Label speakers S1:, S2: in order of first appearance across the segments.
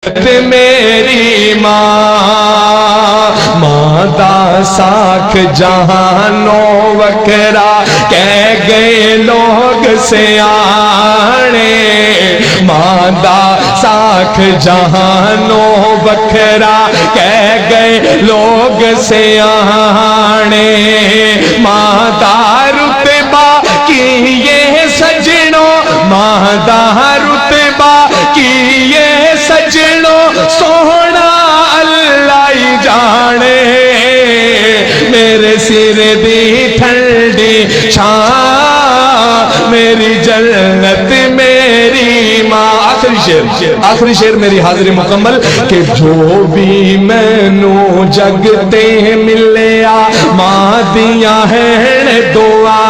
S1: मेरी माँ दा साख जहानो वखरा कह गए लोग सियाणे। माँ दा साख जहानो वखरा कह गए लोग सियाणे। माँ दा रुतबा की ये सजनो, माँ दा रुतबा की ये सजनो सोहना अल्लाह ही जाने। मेरे सिर दी ठंडी छां मेरी जन्नत मेरी माँ। आखिरी शेर मेरी हाजिरी मुकम्मल के जो भी मैनू जगते मिलिया माँ दिया है दुआ।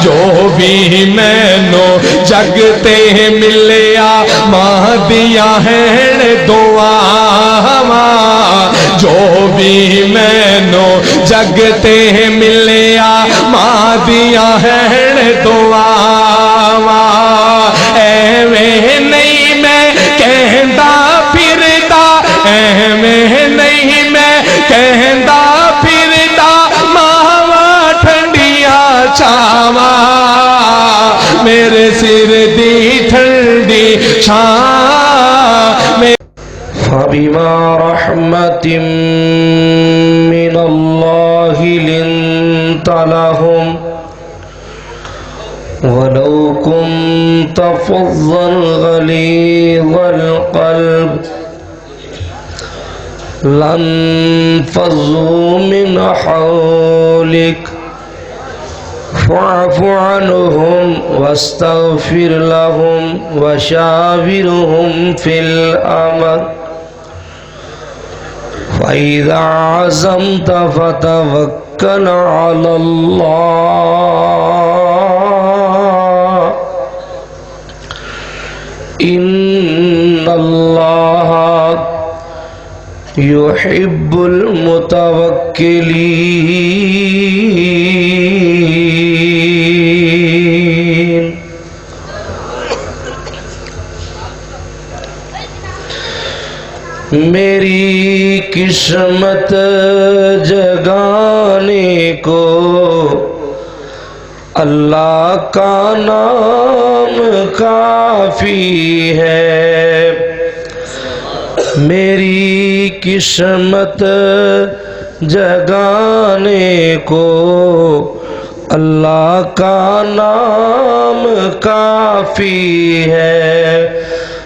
S1: जो भी मैनू जगते मिलिया माँ दिया है दुआ। जो भी मैनू जगते मिलिया माँ दिया है दुआ। एवें नहीं मैं कहता फिरता, एवें नहीं मैं कहता फिरता मावा ठंडिया छावा। मेरे सिर दी ठंडी छां।
S2: फबिमा रहमतिम मिनल्लाहि लिन्ता लहुम वलौ कुन्त फज़्ज़न गलीज़ल क़ल्ब लन्फ़ज़्ज़ू मिन हौलिक फ़अफ़ु अन्हुम वस्तग़फ़िर लहुम वशाविरहुम फ़िल अमर फ़इज़ा अज़म्त फ़तवक्कल अलल्लाह इन्नल्लाह युहिब्बुल मुतवक्किलीन। मेरी किस्मत जगाने को अल्लाह का नाम काफी है। मेरी किस्मत जगाने को अल्लाह का नाम काफी है।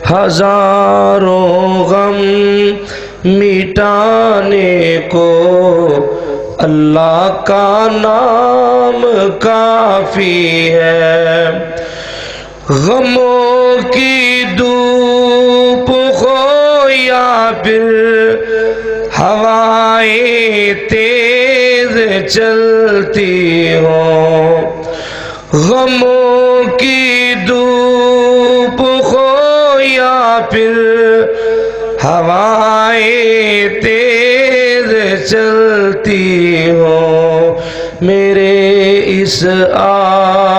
S2: हजारों गम मिटाने को अल्लाह का नाम काफी है। गमों की धूप हो या फिर हवाएं तेज चलती हो, गमों की धूप हो या फिर हवाएं तेज चलती हो, मेरे इस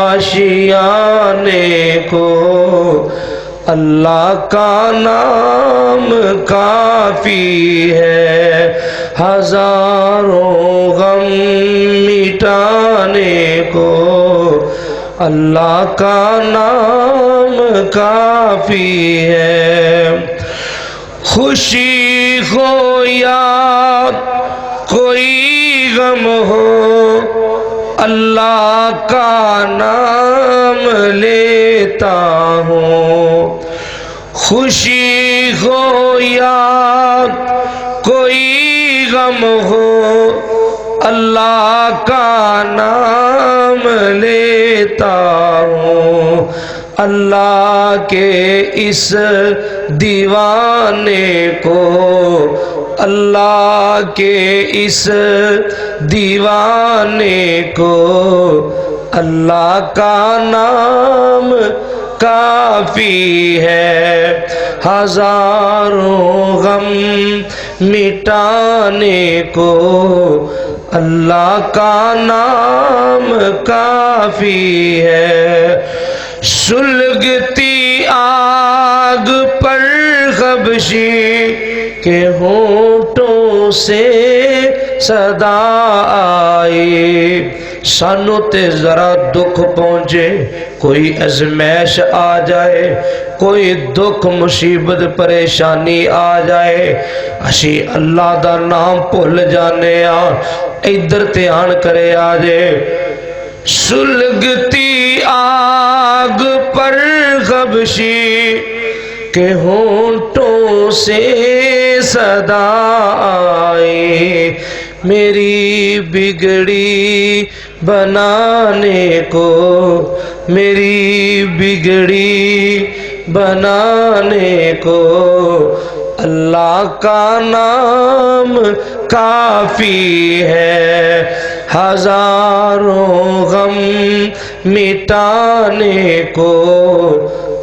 S2: आशियाने को अल्लाह का नाम काफी है। हजारों गम मिटाने को अल्लाह का नाम काफी है। खुशी हो या कोई गम हो अल्लाह का नाम लेता हूँ। खुशी हो या कोई गम हो अल्लाह का नाम लेता हूँ। अल्लाह के इस दीवाने को, अल्लाह के इस दीवाने को अल्लाह का नाम काफी है। हजारों गम मिटाने को अल्लाह का नाम काफी है। सुलगती आग पर कबशी के होठों से सदा आए। सानू ते जरा दुख पहुंचे, कोई अजमैश आ जाए, कोई दुख मुसीबत परेशानी आ जाए, असी अल्लाह दा नाम भुल जाने आ। इधर ध्यान करे आजे। सुलगती आग पर कबशी के होंठों से सदा आए। मेरी बिगड़ी बनाने को, मेरी बिगड़ी बनाने को अल्लाह का नाम काफी है। हजारों गम मिटाने को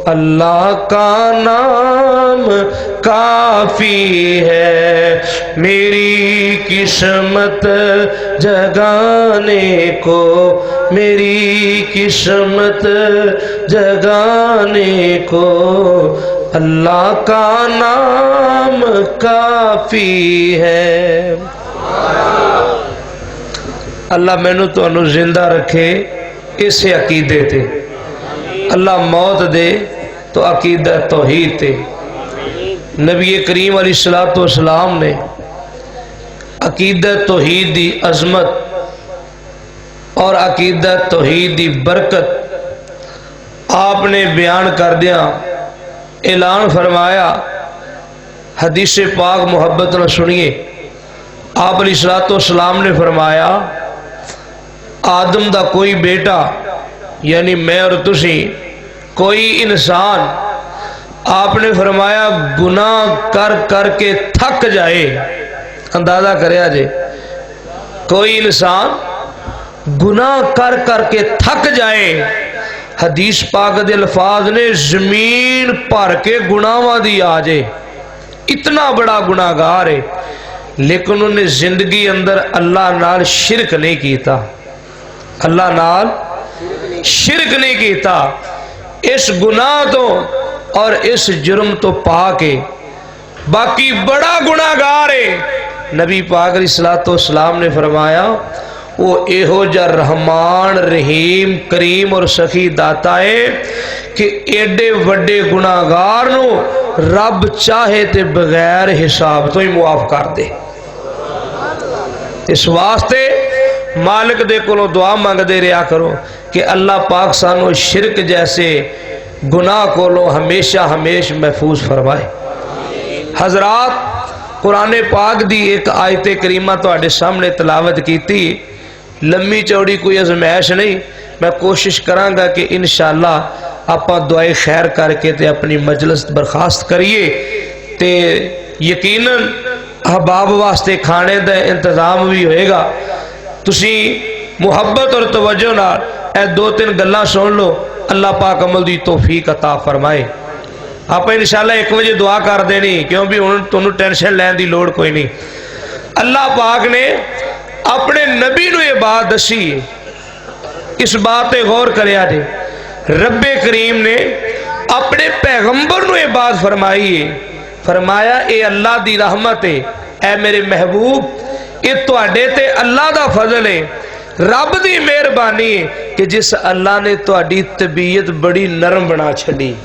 S2: अल्लाह का नाम काफी है। मेरी किस्मत जगाने को, मेरी किस्मत जगाने को अल्लाह का नाम काफी है। अल्लाह मैनू तुहानू जिंदा रखे इस अकीदे ते, अल्लाह मौत दे तो अकीदा तौहीद ते। नबी करीम अलैहिस्सलातु वस्सलाम ने अकीदा तौहीद दी अजमत और अकीदा तौहीद दी बरकत आपने बयान कर दिया ऐलान फरमाया। हदीस पाक मुहब्बत न सुनिए। आप अलैहिस्सलातु वस्सलाम ने फरमाया, आदम दा कोई बेटा यानी मैं और तुसी कोई इंसान आपने फरमाया गुनाह कर करके थक जाए। अंदाजा करे जे, कोई इंसान गुनाह कर करके थक जाए। हदीस पाक दे अल्फाज ने जमीन भर के गुनाहां दी आ जाए, इतना बड़ा गुनाहगार है, लेकिन उन्हें जिंदगी अंदर अल्लाह नाल शिरक नहीं कीता, अल्लाह नाल शिरक नहीं कीता। इस गुनाह तो और इस जुर्म तो पाके बाकी बड़ा गुनाहगार है। नबी पाक अलैहिस्सलातु वस्सलाम ने फरमाया, वो एहो जा रहमान रहीम करीम और सखी दाता है कि एडे वड्डे गुनाहगार नू रब चाहे ते बगैर हिसाब तो ही मुआफ कर दे। इस वास्ते मालिक दे कोलों दुआ मंगते रहा करो कि अल्लाह पाक सानू शिरक जैसे गुनाह कोलों हमेशा हमेश महफूज फरमाए। हजरात, कुरान पाक दी एक आयत करीमा तुहाडे सामने तलावत की, लम्मी चौड़ी कोई अजमैश नहीं। मैं कोशिश करांगा कि इंशाअल्लाह आपां दुआए खैर करके ते अपनी मजलिस बर्खास्त करिए ते यकीनन अहबाब वास्ते खाने का इंतजाम भी होएगा। तुसी मुहब्बत और तवज्जो नाल ए दो तीन गल्लां सुन लो, अल्लाह पाक अमल दी तौफीक अता फरमाए। आप इंशाअल्लाह 1 बजे दुआ कर देनी, क्योंकि हुण तुहानू टेंशन लैण दी लोड़ कोई नहीं। अल्लाह पाक ने अपने नबी नू ये बात दसी, इस बात पे गौर करिया जे। रब्बे करीम ने अपने पैगंबर नू ये बात फरमाई है, फरमाया ए अल्लाह दी रहमत है, ए मेरे महबूब ये तुहाडे ते अल्लाह दा फजल है, रब दी मेहरबानी है कि जिस अल्लाह ने तुहाडी तबीयत बड़ी नरम बना छड़ी।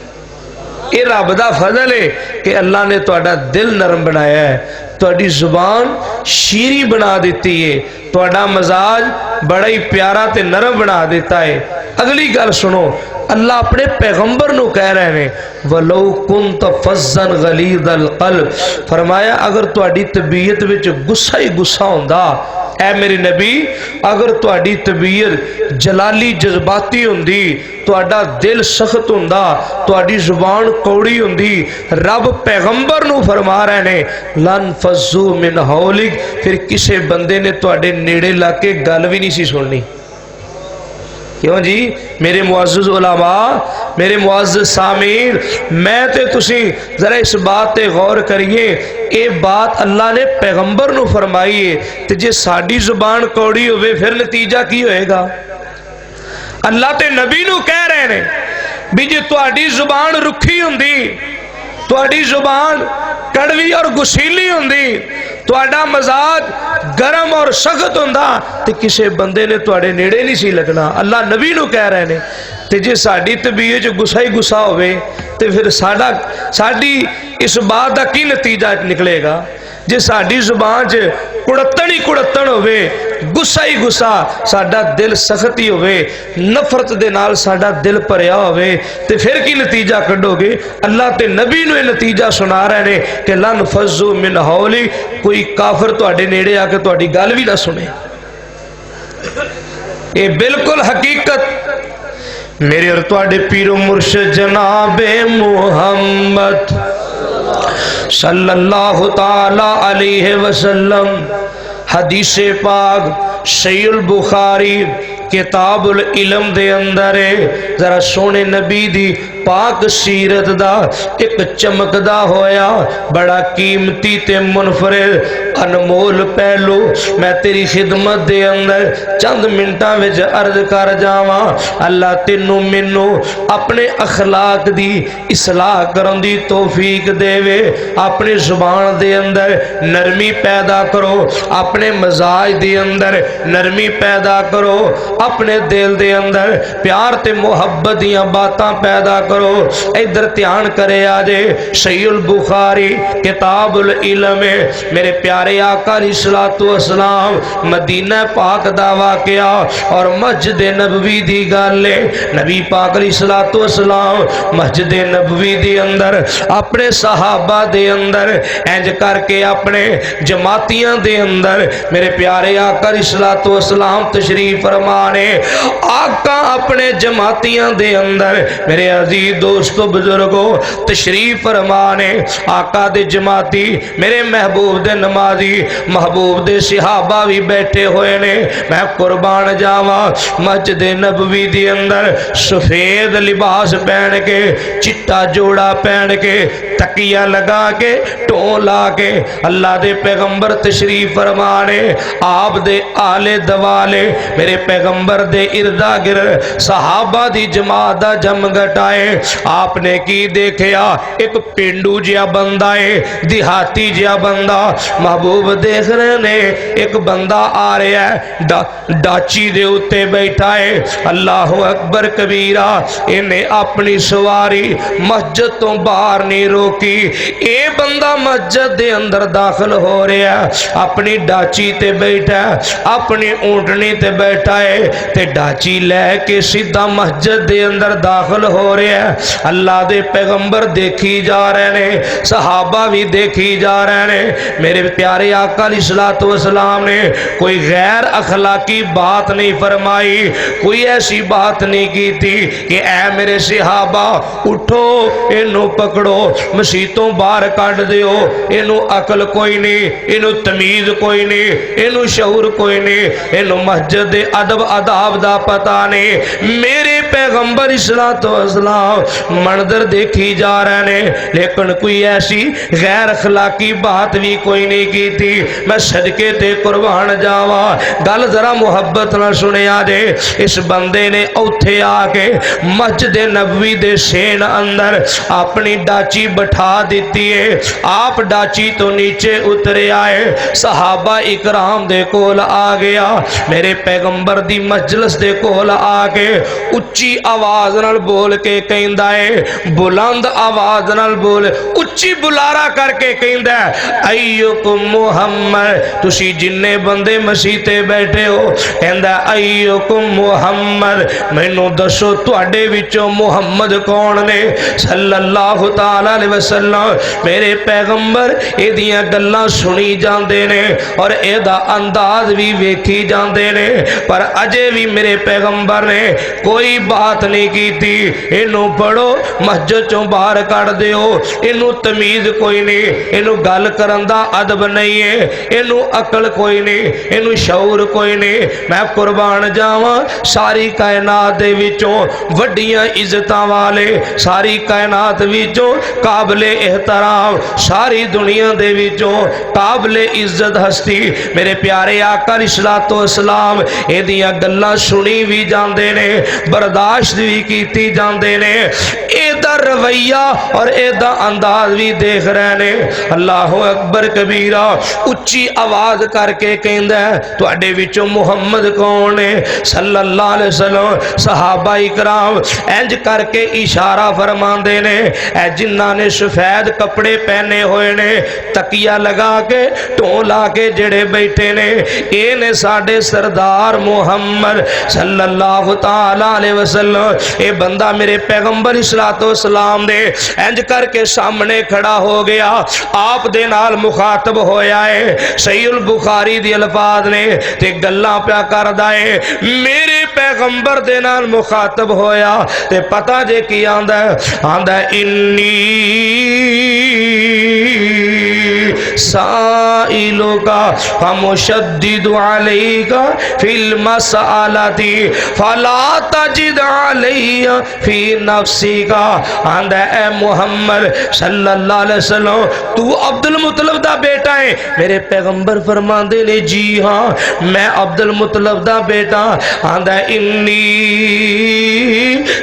S2: ये रब दा फजल है कि अल्लाह ने तुहाडा दिल नरम बनाया है, तुहाडी जुबान शीरी बना दी है, तुहाडा मजाज बड़ा ही प्यारा ते नरम बना देता है। अगली गल सुनो, अल्लाह अपने पैगंबर नू कह रहे हैं, वलो कुंत फज़्ज़न गलीज़ल क़ल्ब, फरमाया अगर तुहाडी तबीयत विच गुस्सा ही गुस्सा हुंदा, ऐ मेरे नबी अगर तुहाडी तबीयत जलाली जज्बाती हुंदी, तुहाडा दिल सख्त हुंदा, तुहाडी जुबान कौड़ी हुंदी, रब पैगंबर नू फरमा रहे ने लन फज़्ज़ू मिन हौलिक, फिर किसी बंदे ने तुहाडे नेड़े ला के गल भी नहीं सी सुननी। क्यों जी मेरे मुअज़्ज़िज़ उलमा, मेरे मुअज़्ज़िज़ सामीन, मैं ते तुसी जरा इस बात पे गौर करिए, ये बात अल्लाह ने पैगंबर नू फरमाई है, तो जे साडी जुबान कौड़ी होवे फिर नतीजा की होएगा। अल्लाह ते नबी नू कह रहे ने भी जे तुहाडी जुबान रुखी हुंदी तुहाडी जुबान कड़वी और गुसीली हुंदी, तुहाडा मजाज गरम और सख्त हुंदा ते किसी बंदे ने तुहाडे नेड़े नहीं सी लगना। अल्लाह नबी नूं कह रहे ने ते जे साडी तबीयत च गुस्सा ही गुस्सा होवे ते फिर साडी इस बात का की नतीजा निकलेगा। जे साडी जुबान च कुड़त्तन ही कुड़त्तन होवे, गुस्सा ही गुस्सा, साडा दिल सख्त ही होवे, नफरत दे नाल साडा दिल भरिया होवे ते फिर की नतीजा कढोगे। अल्लाह ते नबी नूं नतीजा सुना रहे ने कि लन फज़्ज़ू मिन हौली, कोई काफिर तुहाडे नेड़े आके तुहाडी गल भी ना सुने। ये बिल्कुल हकीकत मेरे और तुहाडे पीरो मुर्शिद जनाबे मुहम्मद सल्लल्लाहु ताला अलैहि वसल्लम हदीस पाक सहीहुल बुखारी किताबुल इल्म दे अंदर है। जरा सोने नबी दी पाक सीरत दा एक चमकदा होया बड़ा कीमती ते मुनफरिद अनमोल पहलू मैं तेरी खिदमत दे अंदर चंद मिनटां विच अर्ज कर जावां। अल्लाह तेनू मैनू अपने अखलाक दी इसलाह करन दी तौफीक देवे। अपनी जुबान दे अंदर नरमी पैदा करो, अपने मजाज दे अंदर नरमी पैदा करो, अपने दिल दे अंदर प्यार ते मुहब्बत दियां बातां पैदा करो। इधर ध्यान करे आजे सहीहुल बुखारी किताबुल इल्म मेरे प्यारे आका अलैहिस्सलातु वस्सलाम मदीना पाक दा वाकया और मस्जिद नबवी दी गल है। नबी पाक अलैहिस्सलातु वस्सलाम मस्जिद नबवी दे अंदर अपने सहाबा दे अंदर इंज करके अपने जमातियां दे अंदर मेरे प्यारे आका अलैहिस्सलातु वस्सलाम तशरीफ फरमाने। आका अपने जमातियां दे अंदर मेरे अजीज दोस्तों बुजुर्गों तशरीफ फरमाने। आका दे जमाती मेरे महबूब दे नमाजी महबूब दे सहाबा भी बैठे हुए ने। मैं कुर्बान जावा मस्जिद नबवी दे अंदर सफेद लिबास पहन के, चिट्टा जोड़ा पहन के, तकिया लगा के, टो ला के अल्लाह दे पैगंबर तशरीफ फरमाने। आप दे आले दवाले मेरे पैगंबर दे इर्दा गिर्द सहाबा दी जमात दा जम घटाए। आपने की देखिया एक पिंडू जिहा बंदा है, देहाती जिहा बंदा। महबूब देख रहे ने एक बंदा आ रहा है डाची दे उत्ते बैठा है। अल्लाह अकबर कबीरा, इन्हें अपनी सवारी मस्जिद तो बाहर नहीं रोकी। ये बंदा मस्जिद दे अंदर दाखिल हो रहा है, अपनी डाची ते बैठा है, अपनी ऊंटनी ते बैठा है ते डाची लैके सीधा मस्जिद दे अंदर दाखिल हो रहा है। अल्लाह दे पैगंबर देखी जा रहे ने, सहाबा भी देखी जा रहे ने। मेरे प्यारे आका अलैहिस्सलातु वस्सलाम ने कोई गैर अखलाकी बात नहीं फरमाई, कोई ऐसी बात नहीं की थी कि ऐ मेरे सहाबा उठो इनू पकड़ो मसीतों बाहर कढ़ दियो, इनू अकल कोई नहीं, इनू तमीज कोई नहीं, इनू शऊर कोई नहीं, इनू मस्जिद दे अदब अदाब दा पता नहीं। मेरे पैगंबर अलैहिस्सलातु वस्सलाम मंजर देखी जा रहे ने, लेकिन कोई ऐसी गैर अखलाकी बात भी कोई नहीं की थी। मैं सदके ते कुर्बान जावा, गल जरा मुहब्बत ना सुनिया जे। इस बंदे ने उथे आके मस्जिद नबवी दे सेन अंदर अपनी डाची बैठा दी है। आप डाची तो नीचे उतरे आए, सहाबा इकराम दे कोल आ गया। मेरे पैगंबर दी मजलिस दे कोल आके उच्ची आवाज नाल बोल के कहंदा है, बुलंद आवाज नाल बोल, उच्ची बुलारा करके कहंदा है, अय्युकुम मुहम्मद, तुसी जिन्ने बंदे मसीते बैठे हो, कहंदा अय्युकुम मुहम्मद, मैनू दसो तुहाडे विचों मुहम्मद कौन ने सल्लल्लाहु ताला अलैहि वसल्लम। मेरे पैगंबर एदियां गल्लां सुनी जांदे ने और एदा अंदाज भी वेखी जांदे ने, पर अजे भी मेरे पैगंबर ने कोई बात नहीं की थी। इनू पढ़ो मस्जिद चों बाहर कढ़ दिओ, इनू तमीज कोई नहीं, इनू गल करन दा अदब नहीं है, इनू अकल कोई नहीं, इनू शऊर कोई नहीं। मैं कुर्बान जावां सारी कायनात दे विचों वड्डियां इज्जतां वाले, सारी कायनात विचों काबिले एहतराम, सारी दुनिया दे विचों काबिले इज्जत हस्ती मेरे प्यारे आका अलैहिस्सलातु वस्सलाम एदियां गल्लां सुनी भी जांदे ने, बर्दाश्त भी कीती जांदे ने, ने, एदा रवैया और एदा अंदाज भी देख रहे ने। अल्लाह अकबर कबीरा उच्ची आवाज करके कहंदा है, तुहाडे विचों मुहम्मद कौन है सल्लल्लाहु अलैहि वसल्लम। सहाबा इकराम इंज करके इशारा फरमांदे ने, ए जिन्हां ने सफेद कपड़े पहने हुए ने, तकिया लगा के ढों ला के जेड़े बैठे ने, ये ने साडे सरदार मुहम्मद सल्लल्लाहु ताला अलैहि वसल्लम। ये बंदा मेरे पैगंबर इस्लातो सलाम दे इंज करके सामने खड़ा हो गया, आप दे नाल मुखातब होया है। सहीहुल बुखारी दी अल्फाज ने ते गल्लां प्या करदा है, मेरे पैगंबर दे नाल मुखातब होया ते पता जे की आंदा आंदा, इन्नी साइलुका फमुशद्दिदु अलैका फिल मसअलती फला तजिद अलैया फी नफ्सिका। आंदा ए मुहम्मद सल्लल्लाहु अलैहि वसल्लम, तू अब्दुल मुत्तलिब दा बेटा है? मेरे पैगंबर फरमांदे ने, जी हाँ मैं अब्दुल मुत्तलिब दा बेटा। आंदा इन्नी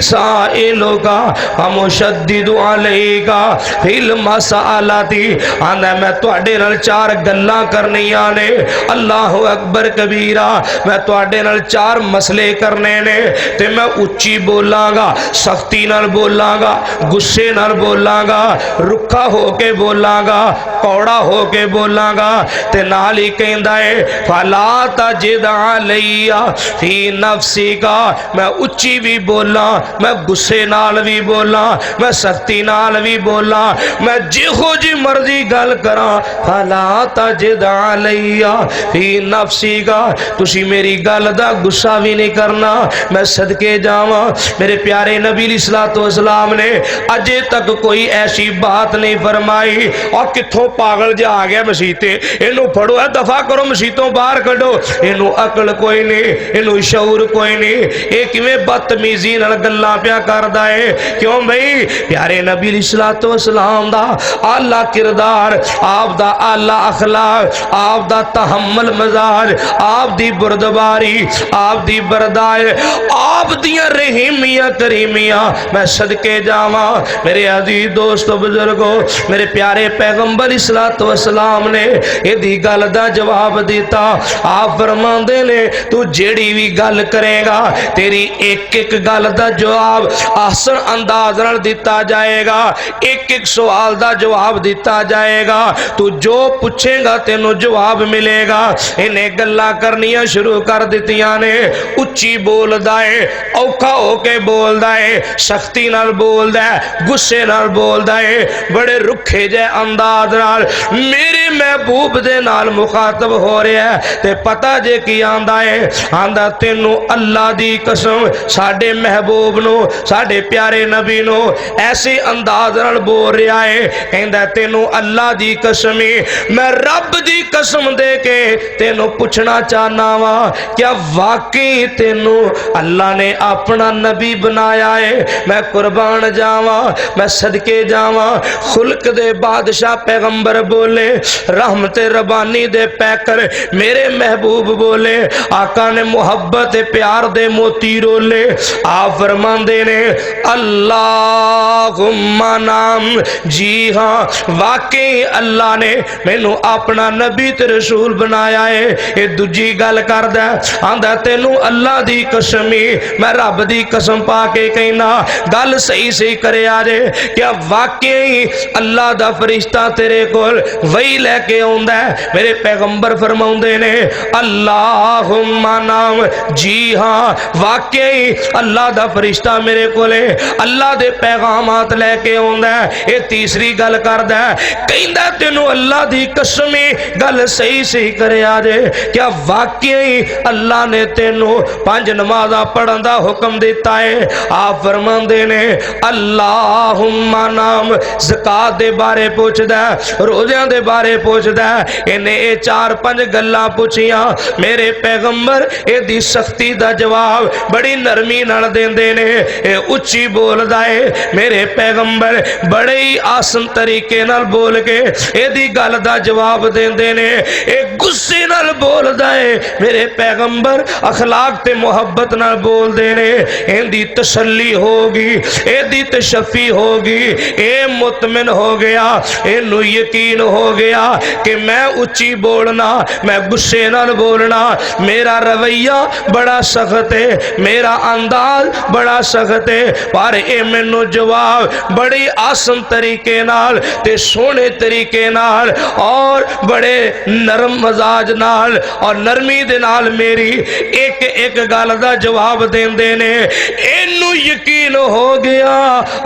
S2: साइलुका फमुशद्दिदु अलैका फिल मसअलती। आंदा मैं तुहाडे नाल चार गल्लां करनियां ने। अल्लाह अकबर कबीरा, मैं तुहाडे नाल चार मसले करने ने ते मैं उच्ची बोलांगा, सख्ती नाल बोलांगा, गुस्से नाल बोलांगा, रुखा होके बोलांगा, कौड़ा होके बोलांगा। ते नाल ही कहंदा है, फला तजिद अलैया फी नफ्सिका, मैं उच्ची भी बोला, मैं गुस्से नाल भी बोला, मैं सख्ती नाल भी बोला, मैं जिहो जी मर्जी गल करा, फला तजिद अलैया फी नफ्सिका, तुसी मेरी गल दा गुस्सा भी नहीं करना। मैं सदके जावा, मेरे प्यारे नबी अलैहिस्सलातु वस्सलाम ने अजे तक कोई ऐसी बात नहीं फरमाई। और कित्थों पागल जा आ गया मसीते, इनू फड़ो है, दफा करो, मसीतों बाहर कढो। इनू अकल कोई नहीं, इनू शऊर कोई नहीं, ये किवें बदतमीजी नाल गल्लां पिया करदा है। क्यों भाई, प्यारे नबी अलैहिस्सलातु वस्सलाम दा आला किरदार, आप दा आला अखलाक, आप दा तहम्मुल मजाज, आप दी बुरदबारी, आप दी बर्दाश्त, आप दियां रहीमियां करीमियां, मैं सदके जावा। मेरे अजीज दोस्तों बुजुर्गो, मेरे प्यारे पैगंबर इस्लातो वस्सलाम ने इहदी गल दा जवाब दिता। आप फरमांदे ने, तू जेड़ी भी गल करेगा तेरी एक एक गल दा जवाब आसन अंदाज नाल दिता जाएगा, एक एक सवाल दा जवाब दिता जाएगा, तू जो पूछेगा तेनू जवाब मिलेगा। इन्हें गल्लां करनियां शुरू कर दित्तियां ने। उच्ची बोलदा है, औखा होके बोलदा है, सख्ती नाल बोलदा है, गुस्से नाल बोलदा है, बड़े रुखे जे अंदाज नाल मेरे महबूब दे नाल मुखातब हो रहा है। ते पता जे की आंदा है, आंदा तेनू अल्लाह दी कसम, साडे महबूब नो, साडे प्यारे नबी नो ऐसे अंदाज नाल बोल रहा है, कहंदा तेनू अल्लाह दी कसम, मैं रब दी कसम दे के तेनू पूछना चाहना वा, क्या वाकई तेनू अल्लाह ने अपना नबी बनाया है? मैं कुर्बान जावा, मैं सदके जावा। खुल्क दे बादशाह पैगंबर बोले, रहमत रबानी दे पैकर मेरे महबूब बोले, आका ने मुहब्बत प्यार दे मोती रोले। आप फरमांदे ने, अल्लाहुम्मा नाम, जी हाँ वाकई अल्लाह ने मैनू अपना नबी ते रसूल बनाया है। ये दूजी गल करदा, आंदा तेनू अल्लाह दी कसम, मैं रब दी कसम पा के कहना, गल सही सही करे आजे, क्या वाकई अल्लाह दा फरिश्ता तेरे कोल वही लेके आउंदा है? मेरे पैगंबर फरमाउंदे ने, अल्लाहुम्मा नाम, जी हाँ वाकई अल्लाह दा फरिश्ता मेरे कोले अल्लाह दे पैगामात लेके आउंदा है। ये तीसरी गल करदा, कहंदा तेनू अल्लाह दी कसम, गल सही सही करे आजे, क्या वाकई अल्लाह ने तेनू 5 नमाज़ां पढ़न दा हुक्म दिता है? आप फरमांदे ने, अल्लाहुम्मा नाम, ज़कात दे बारे पुछदा, रोज़ियां दे बारे पुछदा इन्हें ये 4-5 गल्लां पुछियां मेरे पैगंबर इहदी सख्ती दा जवाब बड़ी नरमी नाल देंदे ने। ये उच्ची बोलदा है मेरे पैगंबर बड़े ही आसन तरीके नाल बोल के इहदी गल दा जवाब देंदे ने। ये गुस्से नाल बोलदा है मेरे पैगंबर अखलाक ते मुहब्बत नाल बोलदे ने। इहदी तसल्ली होगी इहदी तशफ़ी होगी ए मुतमिन हो गया इनू यकीन हो गया कि मैं उच्ची बोलना मैं गुस्से नाल बोलना मेरा रवैया बड़ा सख्त है मेरा अंदाज बड़ा सख्त है पर ए मैनू जवाब बड़ी आसान तरीके नाल ते सोहने तरीके नाल और बड़े नरम मजाज नाल और नरमी दे नाल मेरी एक एक गल दा जवाब देंदे ने। इनू यकीन हो गया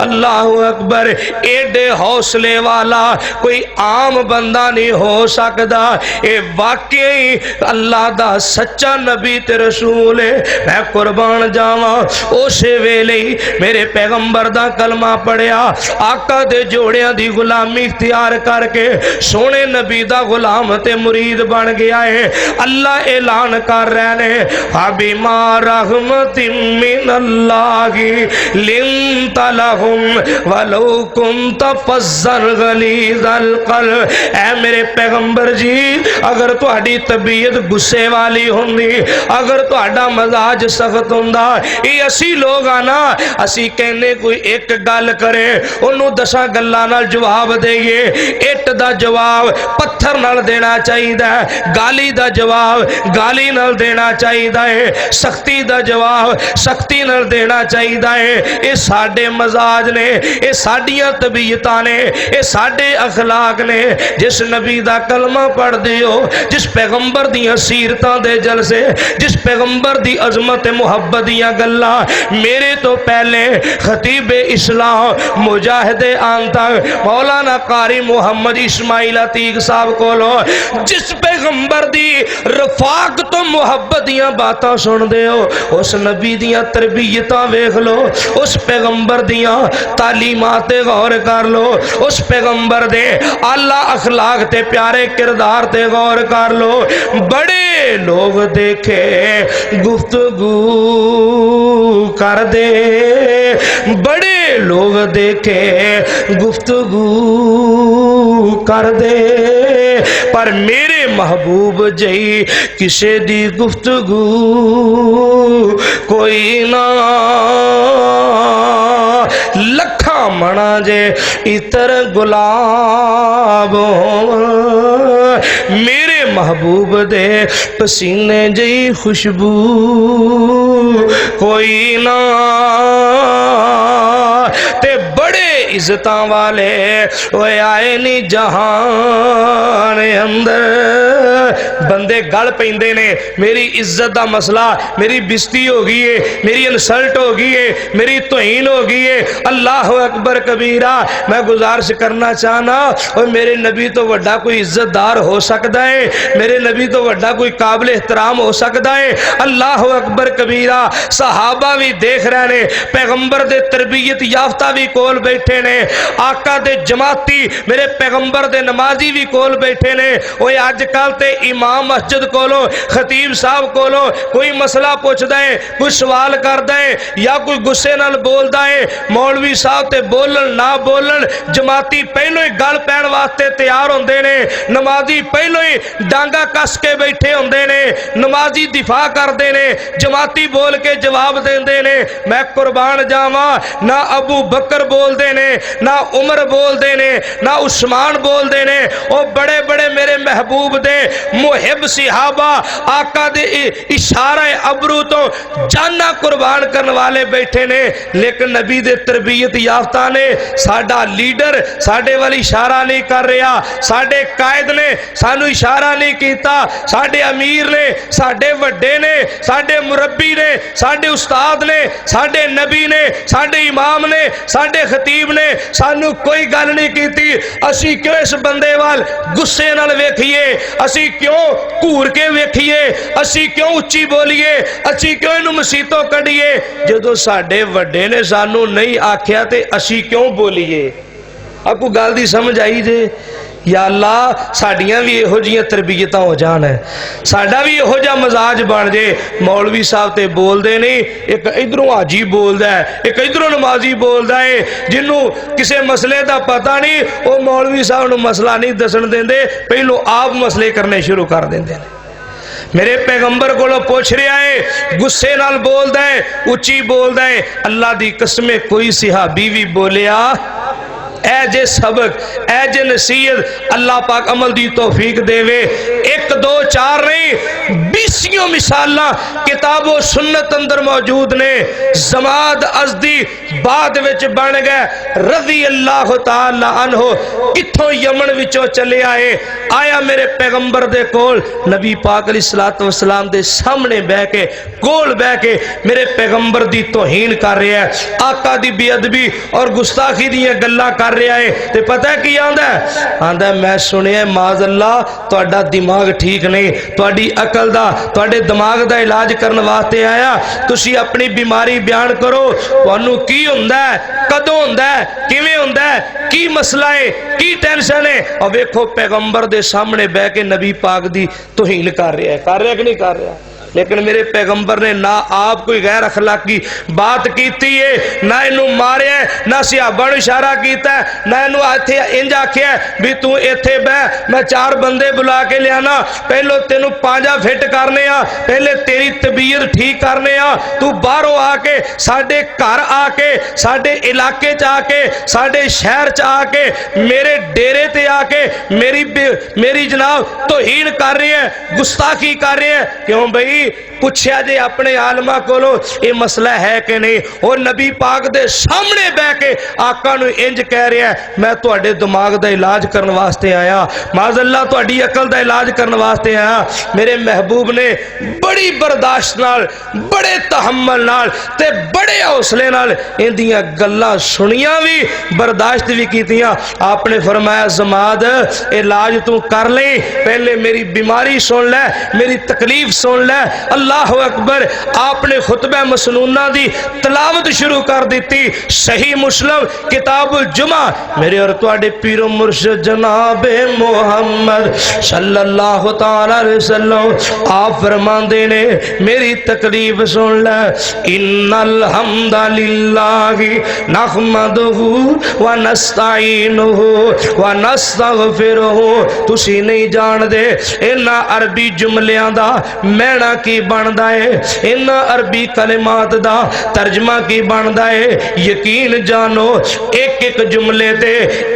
S2: अल्लाह अकबर एडे हौसले वाला कोई आम बंदा नहीं हो सकता। ये वाकई अल्लाह दा सच्चा नबी ते रसूल है। मैं कुर्बान जावां उस वेले ही मेरे पैगंबर दा कलमा पढ़िया आका दे जोड़ियां दी गुलामी इख्तियार करके सोने नबी दा गुलाम ते मुरीद बन गया है। अल्लाह ऐलान कर रहे ने हबीमा रहमतिम मिनल्लाहि लिंत लहुम वलो कुंत फज़्ज़न गलीज़ल क़ल्ब। ऐ मेरे पैगंबर जी अगर तुहाडी तबीयत गुस्से वाली होंदी अगर तुहाडा मजाज सख्त हुंदा ये असी लोग आना असी कहने कोई एक गल करे ओनू 10 गल्लां नाल जवाब देइए। इट दा जवाब पत्थर नाल देना चाहिदा है गाली दा जवाब गाली नाल देना चाहिदा है सख्ती दा जवाब सख्ती नाल देना चाहिदा है। ये साडे मजाज ने ये साडियां तबीयतां ने ये साडे अखलाक ने। जिस नबी दा कलमा पढ़दे हो जिस पैगंबर दियां सीरतां दे जलसे जिस पैगंबर दी अजमत मुहब्बत दियां गल्लां मेरे तो पहले खतीब इस्लाम मुजाहिद आंतक मौलाना कारी मुहम्मद इस्माइल अतीक साहब कोलो जिस पैगंबर दी रफाक तो मुहब्बत दियां बातां सुनदे हो उस नबी दियां तरबियतां वेख लो उस पैगंबर दियां तालीमात ते गौर कर लो उस पैगंबर दे आला अखलाक ते प्यारे किरदार ते गौर कर लो। बड़े लोग देखे गुफ्तगू कर दे बड़े लोग देखे गुफ्तगू कर दे पर मेरे महबूब जई किसे दी गुफ्तगू कोई ना। लखा मना जे इतर गुलाब मेरे महबूब दे पसीने जई खुशबू कोई ना। ते बड़े इज्जतां वाले ओए आए नी जहान अंदर बंदे गल पैंदे ने मेरी इज्जत दा मसला मेरी बिस्ती हो गई है मेरी इंसल्ट हो गई है मेरी तौहीन हो गई है। अल्लाह अकबर कबीरा मैं गुजारिश करना चाहना और मेरे नबी तो वड्डा कोई इज्जतदार हो सकता है मेरे नबी तो वड्डा कोई काबिल एहतराम हो सकता है। अल्लाह अकबर कबीरा सहाबा भी देख रहे ने पैगंबर दे तरबियत याफ्ता भी कोल बैठे ने आका दे जमाती मेरे पैगंबर दे नमाजी भी कोल बैठे ने। ओए अजकल ते इमाम मस्जिद कोलो खतीब साहब कोलो कोई मसला पूछदा है कोई सवाल करदा है या कोई गुस्से नाल बोलदा है मौलवी साहब ते बोलन ना बोलन जमाती पहलों ही गल पैण वास्ते तैयार होंदे ने नमाजी पहलों ही डांगा कस के बैठे होंदे ने नमाजी दिफा करदे ने जमाती बोल के जवाब देंदे ने। मैं कुर्बान जावां ना अबू बकर बोलदे ने ना उमर बोलदे ने ना उस्मान बोलदे ने ओ बड़े बड़े मेरे महबूब दे मुहिब सिहाबा आका दे इशारा अबरू तो जाना कुर्बान करने वाले बैठे ने। लेकिन नबी दे तरबियत याफ्ता ने साडा लीडर साडे वाल इशारा नहीं कर रहा साडे कायद ने सानू इशारा नहीं कीता साडे अमीर ने साडे वड्डे ने साडे मुरब्बी ने साडे उस्ताद ने साडे नबी ने साडे इमाम ने साडे खतीब ने सानू कोई गल नहीं कीती। असी क्यों इस बंदे वाल गुस्से नाल वेखीए असी क्यों घूर के वेखीए असी क्यों उच्ची बोलीए असी क्यों इनू मसीतों कढ़ीए जदों साडे वड्डे ने सानू नहीं आख्या ते असी क्यों बोलीए। आपको गल दी समझ आई जे? या अल्लाह साड़ियाँ भी इहो जिहियां तरबीयत हो जान है, साडा भी इहो जिहा मजाज बन जे। मौलवी साहब ते बोलते नहीं, एक इधरों हाजी बोलता है, एक इधरों नमाजी बोलता है, जिन्हों किसी मसले का पता नहीं वो मौलवी साहब नूं मसला नहीं दसन देंदे, पहलों आप मसले करने शुरू कर देंदे ने। मेरे पैगंबर को पूछ रहा है, गुस्से नाल बोलदा है, उच्ची बोलदा है। अल्लाह दी कसम कोई सहाबी भी बोलिया ऐ जे सबक, ऐ जे नसीहत अल्लाह पाक अमल दी तौफीक देवे। एक दो चार नहीं, 20 मिसाला किताबो सुन्नत अंदर मौजूद ने। जमाद अजदी बाद विच बन गए रज़ी अल्लाह तआला अन्हो, किथों यमन विचों चले आए, आया मेरे पैगंबर दे कोल, नबी पाक अलैहिस्सलातु वस्सलाम दे सामने बह के, कोल बह के मेरे पैगंबर दी तौहीन कर रहा है, आका दी बेअदबी और गुस्ताखी दी गल्लां कर रहा है। ते पता की आंदा आंदा, मैं सुनिया माज़ अल्लाह तुहाडा दिमाग ठीक नहीं, तुहाडी अकल दा, तुहाडे दिमाग दा इलाज करने वास्ते आया, तुसी अपनी बीमारी बयान करो, तुहानू की हुंदा है, कदों हुंदा है, किवें हुंदा है, की मसला है, की टेंशन है। और वेखो पैगंबर दे सामने बह के नबी पाक दी तौहीन कर रहा है कि नहीं कर रहा? लेकिन मेरे पैगंबर ने ना आप कोई गैर अखलाकी बात की है, ना इनू मारिया, ना सिहाबा नूं इशारा किया, ना इनू इत्थे इंज आखिया भी तू इत्थे बह, मैं 4 बंदे बुला के लियाना, पहलो तेनू पांजा फिट करने आ, पहले तेरी तबीयत ठीक करने आ, तू बाहरों आके साडे घर आके, साडे इलाके च आके, साडे शहर च आके, मेरे डेरे ते आके मेरी जनाब तौहीन कर रहे हैं, गुस्ताखी कर रहे हैं। क्यों भाई? पूछया जे अपने आलमा कोलो ये मसला है कि नहीं, और नबी पाक दे सामने बह के आका नूं इंज कह रहा है, मैं तुहाडे दिमाग दा इलाज करने वास्ते आया, माज़अल्लाह तुहाडी अकल दा इलाज करने वास्ते आया। मेरे महबूब ने बड़ी बर्दाश्त नाल, बड़े तहम्मुल नाल ते बड़े हौसले नाल इंदियां गल्लां सुनियां भी, बर्दाश्त भी कीतियां। आपने फरमाया जमाद इलाज तू कर ले, पहले मेरी बीमारी सुन ले, मेरी तकलीफ सुन ले। अल्लाह अकबर। आपने खुतबा मसनूना दी तलावत शुरू कर दी। सही मुस्लिम किताबुल जुमा, मेरे और तुहाडे पीरो मुर्शिद जनाबे मोहम्मद सल्लल्लाहु तआला अलैहि वसल्लम आप फरमांदे ने, मेरी तकलीफ सुन ले, इन्नल हम्दलिल्लाहि नहमदुहु व नस्तईनुहु व नस्तगफिरुहु। तुसी नहीं जानदे इन्हां अरबी जुमलियां दा मैना की बनदा है, इन्हां अरबी कलिमात दा तर्जमा की बनदा है। यकीन जानो एक एक जुमले ते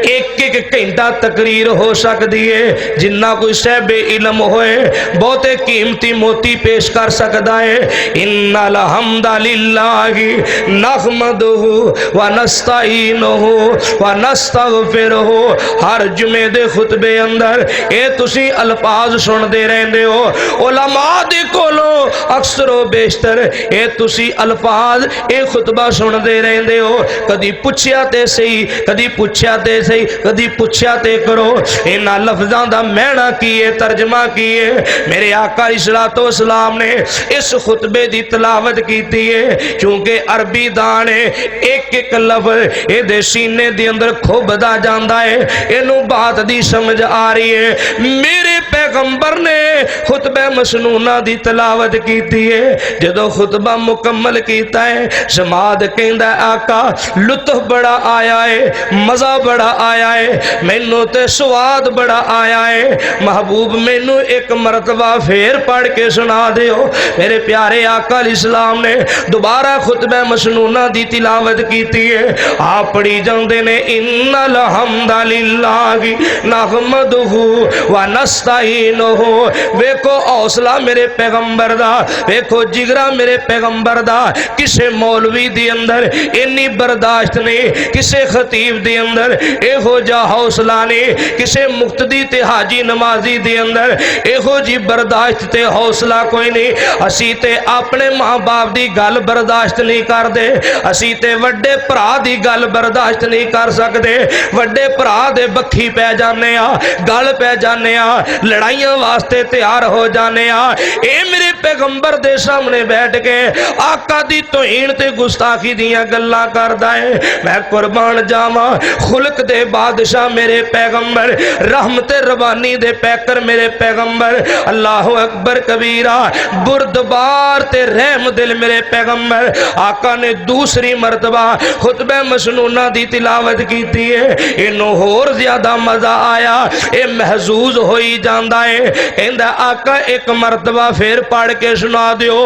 S2: एक एक घंटा तकरीर हो सकती है। जिन्ना कोई सहबे इलम होए बहुते कीमती मोती पेश कर सकता है। इन्नल हम्दलिल्लाहि नहमदुहु व नस्तईनुहु व नस्तगफिरुहु। हर जुमे दे खुतबे अंदर ये तुसी अल्फाज सुनते रहंदे हो। उलमा दे कोलों अक्सरो बेशतर ये तुसी अल्फाज ये खुतबा सुनते रहंदे हो। कदी पुछया ते सही, कदी पुछया ते सही, कदी पुछया ते करो इन्हां लफ्जां दा मैना की है, तर्जमा की है। मेरे आका अलैहिस्सलातु वस्सलाम ने इस खुतबे दी तलावत की है, क्योंकि अरबी दान है, एक एक लफ्ज ये सीने दे अंदर खुबदा जांदा है, इनू बात दी समझ आ रही है। मेरे पैगंबर ने खुतबा मसनूना दी तलावत की है। जदों खुतबा मुकम्मल किया है, जमात कहंदा आका लुत्फ बड़ा आया है, मजा बड़ा आया है, मैनू ते स्वाद बड़ा आया है। महबूब मैनू एक मरतबा फिर पढ़ के सुना दियो। मेरे प्यारे आका अलैहिस्सलाम ने दोबारा खुतबा मसनूना दी तिलावत की है। आप पढ़ी जाते ने, इन्नल हम्दलिल्लाहि नहमदुहु व नस्तईनुहु। वेखो हौसला मेरे पैगंबर दा, वेखो जिगरा मेरे पैगंबर दा। किसे मौलवी दे अंदर इन्नी बर्दाश्त नहीं, किसे खतीब दे अंदर एहो जा हौसला नहीं, किसे मुक्तदी ते हाजी नमाजी दे अंदर एहो जी बर्दाश्त ते हौसला कोई नहीं। असी ते अपने मां बाप दी गल बर्दाश्त नहीं करदे, असी ते वड्डे भरा दी गल बर्दाश्त नहीं कर सकते। वड्डे भरा दे बखी पै जाने गल पै जाने लड़ाइयां वास्ते तैयार हो जाने ये मेरे पैगंबर दे सामने बैठ के आका दी तौहीन ते गुस्ताखी दियां गल्लां करदा है। मैं कुर्बान जावां खुलक दे बादशाह मेरे पैगंबर रहमत रबानी दे पैकर मेरे पैगंबर अल्लाह अकबर कबीरा बुरदबार ते रहम दिल मेरे पैगंबर आका ने दूसरी मरतबा खुतबे मसनूना दी तिलावत की है। इनू होर ज्यादा मजा आया ये महसूस हो ही जाता है। कहंदा आका एक मरतबा फिर पढ़ के सुना दियो।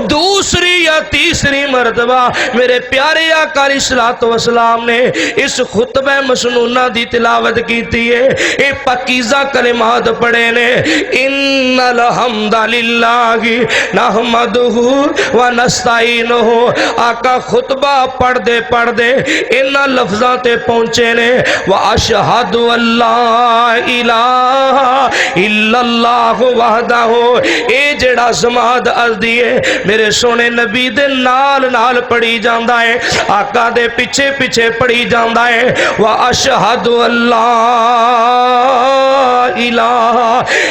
S2: दूसरी या तीसरी मरतबा मेरे प्यारे आका अलैहिस्सलातु वस्सलाम ने इस खुतबे मसनूना दी तिलावत की है। ये पकीज़ा कलिमात पढ़े ने इन्नल हम्दा लिल्लाहि नहमदुहु व नस्तईनुहु। आका खुतबा पढ़ दे इन्हां लफ्ज़ां ते पहुंचे ने व अशहदु अल्ला इलाहा इल्लल्लाहु वहदहु। ये जेड़ा समाद अज़दी है मेरे सोने नबी दे नाल नाल पढ़ी जांदा है आका दे पीछे पीछे पढ़ी जांदा है व अशहदु अल्ला इलाहा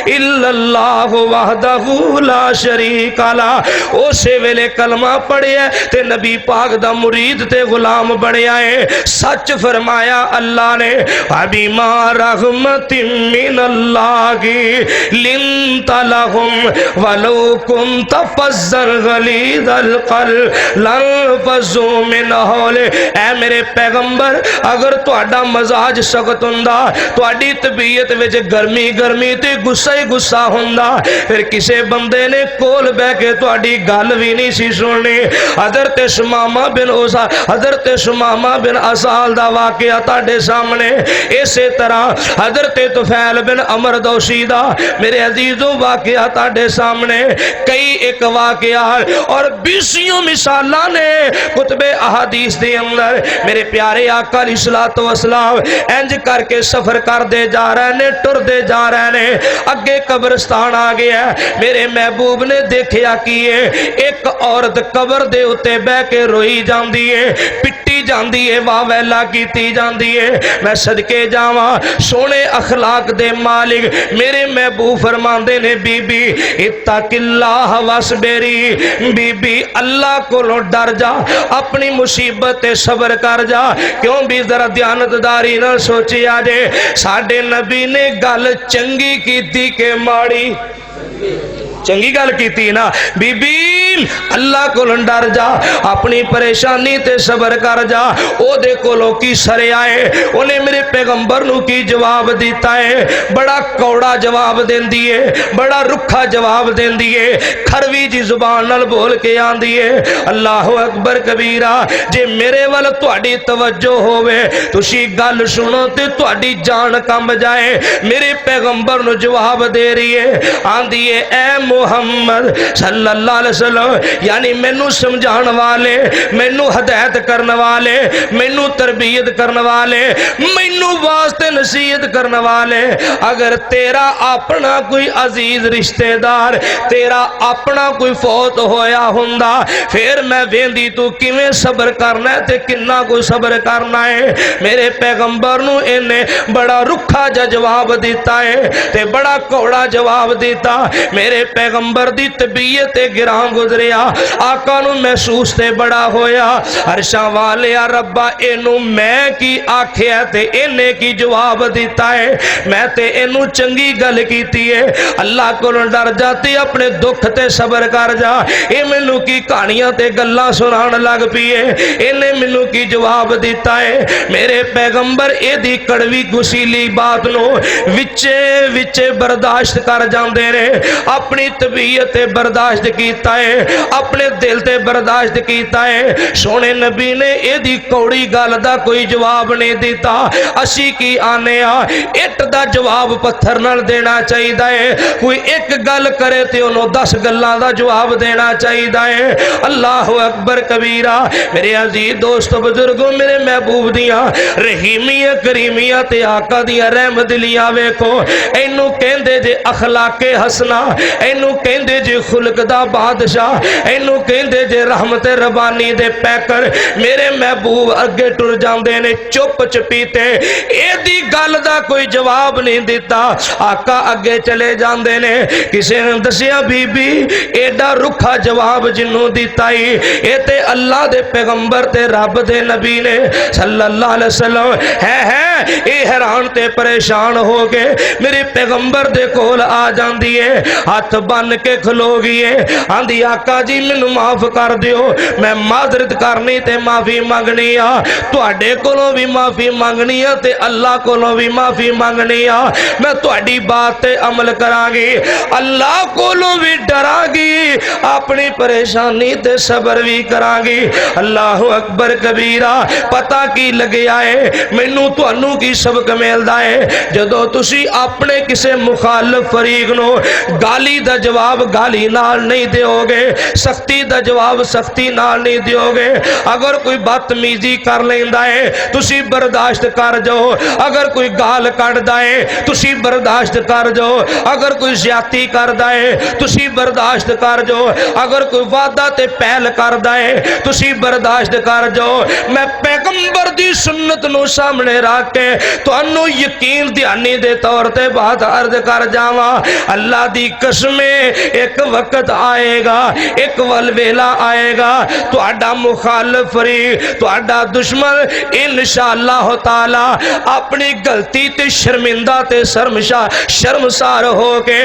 S2: इल्लल्लाहु वहदहु ला शरीका ला। उसे वेले कलमा पढ़िया ते नबी पाक दा मुरीद ते गुलाम बनया है। सच फरमाया अल्लाह ने अबिमा रहमतिम मिनल्लाहि लिंता लहुम वलो कुंत फज़्ज़न गलीज़ल क़ल्ब लंफ़ज़ू मिन हौले। ऐ मेरे पैगंबर अगर तुहाडा मजाज सख्त हुंदा तुहाडी तबीयत विच गर्मी गर्मी ते गुस्सा ही गुस्सा हुंदा फिर किसे बंदे ने कोल बह के तुहाडी गल भी नहीं सी सुननी। हज़रत शुमामा बिन असाल दा वाकया तुहाडे सामने इसे तरह हज़रत तुफैल बिन अमर दौसी दा मेरे अजीजों वाकया तुहाडे सामने कई एक वाकया और 20 मिसालां ने कुतबे अहादीस दे अंदर मेरे प्यारे आका अलैहिस्सलातु वस्सलाम इंज करके सफर करते जा रहे ने टुरदे जा रहे ने। अगे कब्रिस्तान आ गया मेरे महबूब ने देखा कि एक औरत कबर दे उत्ते बह के रोई जाती है पिट्टी जाती है वाह वैला की जाती है। मैं सदके जावा सोने अखलाक दे मालिक मेरे महबूब फरमाते ने बीबी इत्तकिल्लाह वसबिरी बीबी अल्लाह कोलों डर जा अपनी मुसीबत ते सबर कर जा। क्यों भी जरा ध्यानतदारी ना सोचिया जे साडे नबी ने गल चंगी कीती के माड़ी चंगी गल की ना बीबी अल्लाह को डर जा अपनी परेशानी ते सबर कर जा। ओदे कोलों की सरे आए उन्हें मेरे पैगंबर नू की जवाब दिता है बड़ा कौड़ा जवाब देंदी है बड़ा रुखा जवाब देंदी है खरवी जी जुबान नाल बोल के आंदी है अल्लाह अकबर कबीरा। जे मेरे वाल तुहाडी तवज्जो होवे तुसी गल सुनो ते तुहाडी जान कंब जाए। मेरे पैगंबर नू जवाब दे रही है आंदी है ए मुहम्मद सल्लल्लाहु अलैहि वसल्लम यानी मैनू समझाने वाले मैनू हदायत करने वाले मैनू तरबियत करने वाले मैनू वास्ते नसीहत करने वाले अगर तेरा अपना कोई अजीज रिश्तेदार तेरा अपना कोई फौत होया हुंदा फिर मैं वेंदी तू किवें सबर करना है ते किन्ना कोई सबर करना है। मेरे पैगंबर नू इन्हें बड़ा रुखा जा जवाब दिता है ते बड़ा कौड़ा जवाब दिता। मेरे पैगंबर दी तबीयत गिरां गुजरिया आका नू महसूस ते बड़ा होया अरशा वाले रब्बा इनू मैं की आखिया ते इन्हें की जवाब दिता है मैं ते इनू चंगी गल कीती है अल्लाह को डर जाती अपने दुख ते सबर कर जा। ये मैनू की कहानियां ते गल्लां सुनान लग पई है इन्हें मैनू की जवाब दिता है। मेरे पैगंबर एदी कड़वी गुसीली बात नू विचे विचे बर्दाश्त कर जाते ने अपनी तबीयत बर्दाश्त कीता है अपने दिल ते बर्दाश्त कीता है। सोने नबी ने एदी कौड़ी गल दा कोई जवाब नहीं दिता। असी की आने इट दा जवाब पत्थर नाल देना चाहिए है कोई एक गल करे ते उन्होंने 10 गल्लां दा जवाब देना चाहिए है। अल्लाह अकबर कबीरा। मेरे अजीज दोस्तों बुजुर्गों मेरे महबूब दियां रहीमियां करीमियां ते आका दियां रहमदिलियां वेखो इनू कहंदे जे अखलाके हसना इनू कहंदे जे खुलक दा बादशाह इनू कहंदे जे रहमत रबानी दे पैकर मेरे महबूब अगे टुर जांदे ने चुप चपीते एदी गल दा कोई जवाब नहीं दिता। आका अगे चले जांदे ने किसी ने दसिया बीबी एडा रुखा जवाब जिन्हों दिता ही ये ते अल्लाह दे पैगंबर ते रब दे नबी ने सल्लल्लाहु अलैहि वसल्लम है ये हैरान ते परेशान हो गए। मेरे पैगंबर दे कोल आ जांदी है हाथ बन के खलो गई है आंदी आका जी मैनू माफ कर दियो मैं माजरत करनी ते माफी मंगनी आ तुहाडे कोलों भी माफी मंगनी आ ते अल्लाह कोलों भी माफी मंगनी आ मैं तुहाडी बात ते अमल करांगी अल्लाह कोलों भी डरांगी अपनी परेशानी ते सबर भी करांगी। अल्लाह अकबर कबीरा पता की लग्या है मैनू तुहानू की सबक मिलदा है जदों तुसी अपने किसी मुखालफ फरीक नो गाली दा जवाब गाली नाल नहीं दिओगे सख्ती दा जवाब सख्ती नाल नहीं दिओगे। अगर कोई बदतमीजी कर लैंदा है तुसी बर्दाश्त कर जाओ अगर कोई गाल कढ़दा है तुसी बर्दाश्त कर जाओ अगर कोई ज्यादती करदा है तुसी बर्दाश्त कर जाओ अगर कोई वादा ते पहल करदा है तुसी बर्दाश्त कर जाओ। मैं पैगंबर दी सुन्नत नू सामने रख के तुहानू यकीन ध्यानी दे तौर ते बात अर्ज कर जावा अल्लाह दी कसमे एक वक्त आएगा एक वल वेला आएगा तुहाडा मुखालिफ फरीक तुहाडा दुश्मन इंशाअल्लाह ताला अपनी गलती ते शर्मिंदा ते शर्मसार हो के